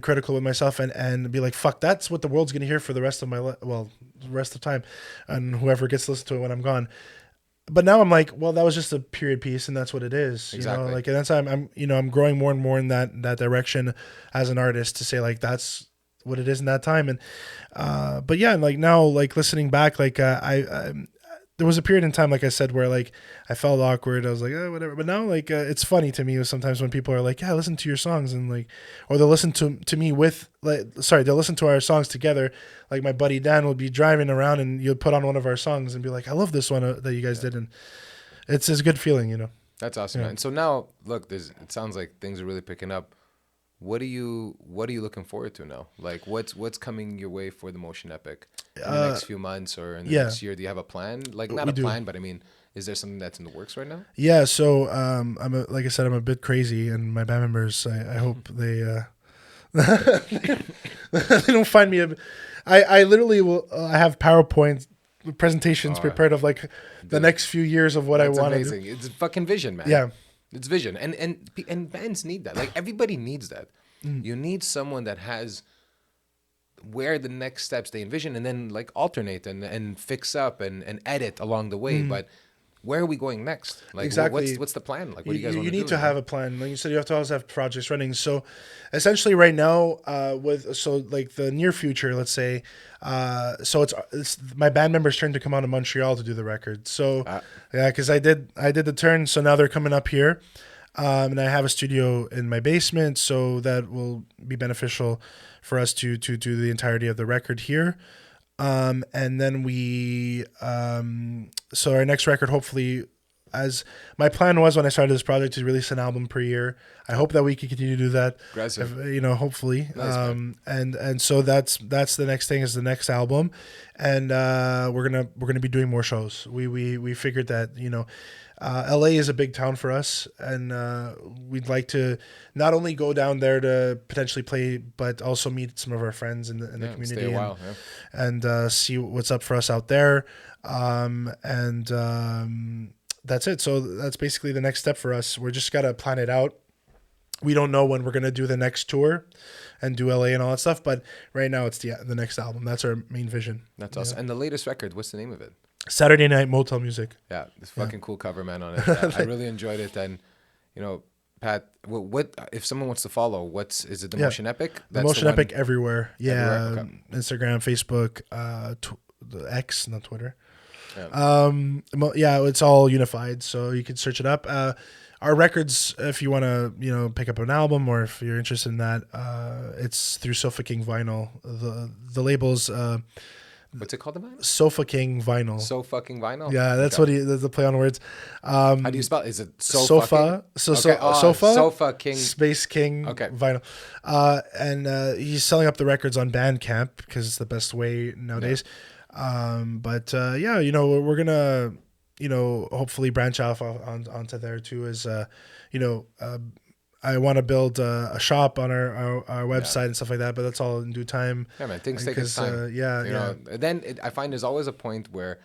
critical with myself, and be like, "Fuck, that's what the world's gonna hear for the rest of my the rest of the time," and whoever gets to listen to it when I'm gone. But now I'm like, well, that was just a period piece, and that's what it is. Exactly. You know, like, and that's I'm growing more and more in that direction as an artist to say like that's what it is in that time. And but yeah, like now, like listening back, like I there was a period in time, like I said, where like I felt awkward. I was like, oh, whatever. But now, like it's funny to me sometimes when people are like, yeah, listen to your songs, and like, or they'll listen to me with they'll listen to our songs together. Like my buddy Dan will be driving around, and you'll put on one of our songs and be like, I love this one that you guys did, and it's a good feeling, you know. That's awesome, man. So now, look, it sounds like things are really picking up. What are you looking forward to now? Like what's coming your way for the Motion Epic in the next few months or in the next year? Do you have a plan? Like not a plan, but I mean, is there something that's in the works right now? Yeah. So like I said, I'm a bit crazy, and my band members, I hope they they don't find me. I literally will. I have PowerPoint presentations prepared of like the next few years of what I want to do. It's fucking vision, man. Yeah. It's vision, and bands need that. Like everybody needs that. You need someone that has where the next steps they envision, and then like alternate and fix up and edit along the way. But where are we going next? Like exactly. What's the plan? Like what do you guys want to do? You need to have a plan. Like you said, you have to always have projects running. So essentially, right now, like the near future, let's say, so it's my band members' turn to come out of Montreal to do the record. So yeah, because I did the turn, so now they're coming up here, and I have a studio in my basement, so that will be beneficial for us to do the entirety of the record here. And then so our next record, hopefully, as my plan was when I started this project, to release an album per year. I hope that we can continue to do that. Aggressive. Hopefully. Nice, and so that's the next thing, is the next album. And, we're going to be doing more shows. We figured that, LA is a big town for us, and we'd like to not only go down there to potentially play, but also meet some of our friends in the community, stay a while, and see what's up for us out there. That's it. So that's basically the next step for us. We're just got to plan it out. We don't know when we're going to do the next tour and do LA and all that stuff, but right now it's the next album. That's our main vision. That's awesome. And the latest record, what's the name of it? Saturday Night Motel Music. Yeah, this fucking cool cover, man, on it. I really enjoyed it. And, Pat, what if someone wants to follow? Is it the Motion Epic? That's the Motion Epic everywhere. Yeah, everywhere? Okay. Instagram, Facebook, the X, not Twitter. Yeah. It's all unified, so you can search it up. Our records, if you want to, pick up an album, or if you're interested in that, it's through Sofa King Vinyl. The label's what's it called? The vinyl? Sofa King Vinyl. So fucking vinyl. Yeah, that's that's the play on words. How do you spell it? Is it Sofa? Sofa. Sofa King. Space King. Okay. Vinyl. And he's selling up the records on Bandcamp because it's the best way nowadays. Yeah. We're gonna, hopefully branch off onto there too. I want to build a shop on our website and stuff like that, but that's all in due time. Yeah, man, things take its time. Then I find there's always a point where,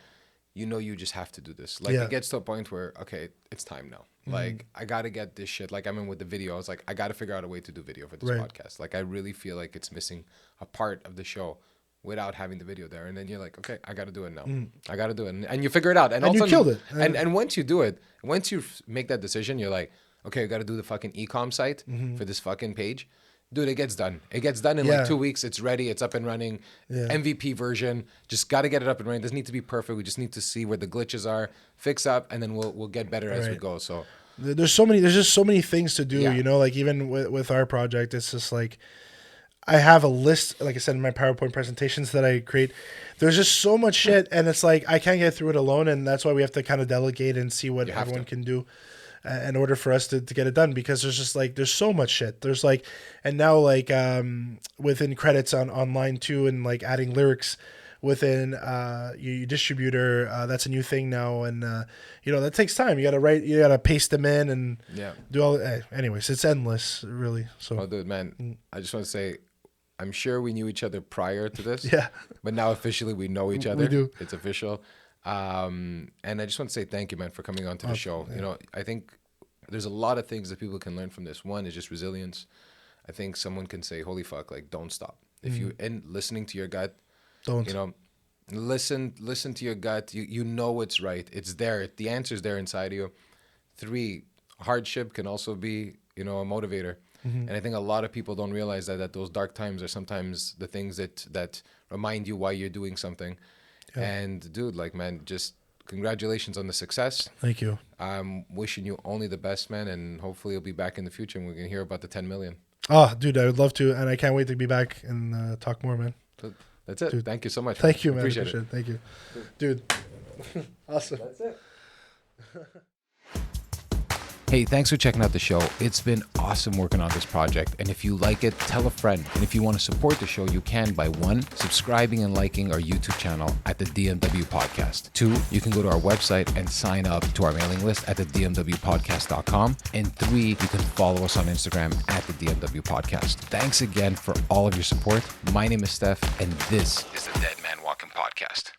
you just have to do this. Like it gets to a point where, okay, it's time now. Like I got to get this shit. Like with the video, I was like, I got to figure out a way to do video for this podcast. Like I really feel like it's missing a part of the show without having the video there. And then you're like, okay, I got to do it now. I got to do it. And you figure it out. And you killed it. And once you do it, once you make that decision, you're like, okay, I got to do the fucking e-com site for this fucking page. Dude, it gets done. It gets done in like 2 weeks. It's ready. It's up and running. Yeah. MVP version. Just got to get it up and running. It doesn't need to be perfect. We just need to see where the glitches are, fix up, and then we'll get better as we go. So there's just so many things to do, like even with our project, it's just like, I have a list, like I said, in my PowerPoint presentations that I create. There's just so much shit, and it's like, I can't get through it alone, and that's why we have to kind of delegate and see what everyone can do in order for us to get it done, because there's just like, there's so much shit. There's like, and now like within credits online too, and like adding lyrics, within your distributor. That's a new thing now, and that takes time. You got to paste them in and do all. Anyways, it's endless, really. So, oh, dude, man, I just want to say, I'm sure we knew each other prior to this. Yeah. But now officially we know each other. We do. It's official. And I just want to say thank you, man, for coming on to the show. Yeah. I think there's a lot of things that people can learn from this. One is just resilience. I think someone can say, holy fuck, like, don't stop. If you end listening to your gut, listen to your gut. You know it's right. It's there. The answer's there inside of you. 3, hardship can also be, a motivator. And I think a lot of people don't realize that those dark times are sometimes the things that remind you why you're doing something. Yeah. And dude, like, man, just congratulations on the success. Thank you. I'm wishing you only the best, man, and hopefully you'll be back in the future and we're going to hear about the 10 million. Oh, dude, I would love to, and I can't wait to be back and talk more, man. That's it. Dude, thank you so much. Thank you, man. Appreciate it. Thank you. Dude. Awesome. That's it. Hey, thanks for checking out the show. It's been awesome working on this project. And if you like it, tell a friend. And if you want to support the show, you can by 1, subscribing and liking our YouTube channel at the DMW Podcast. 2, you can go to our website and sign up to our mailing list at the dmwpodcast.com. And 3, you can follow us on Instagram at the DMW Podcast. Thanks again for all of your support. My name is Stef, and this is the Dead Man Walking Podcast.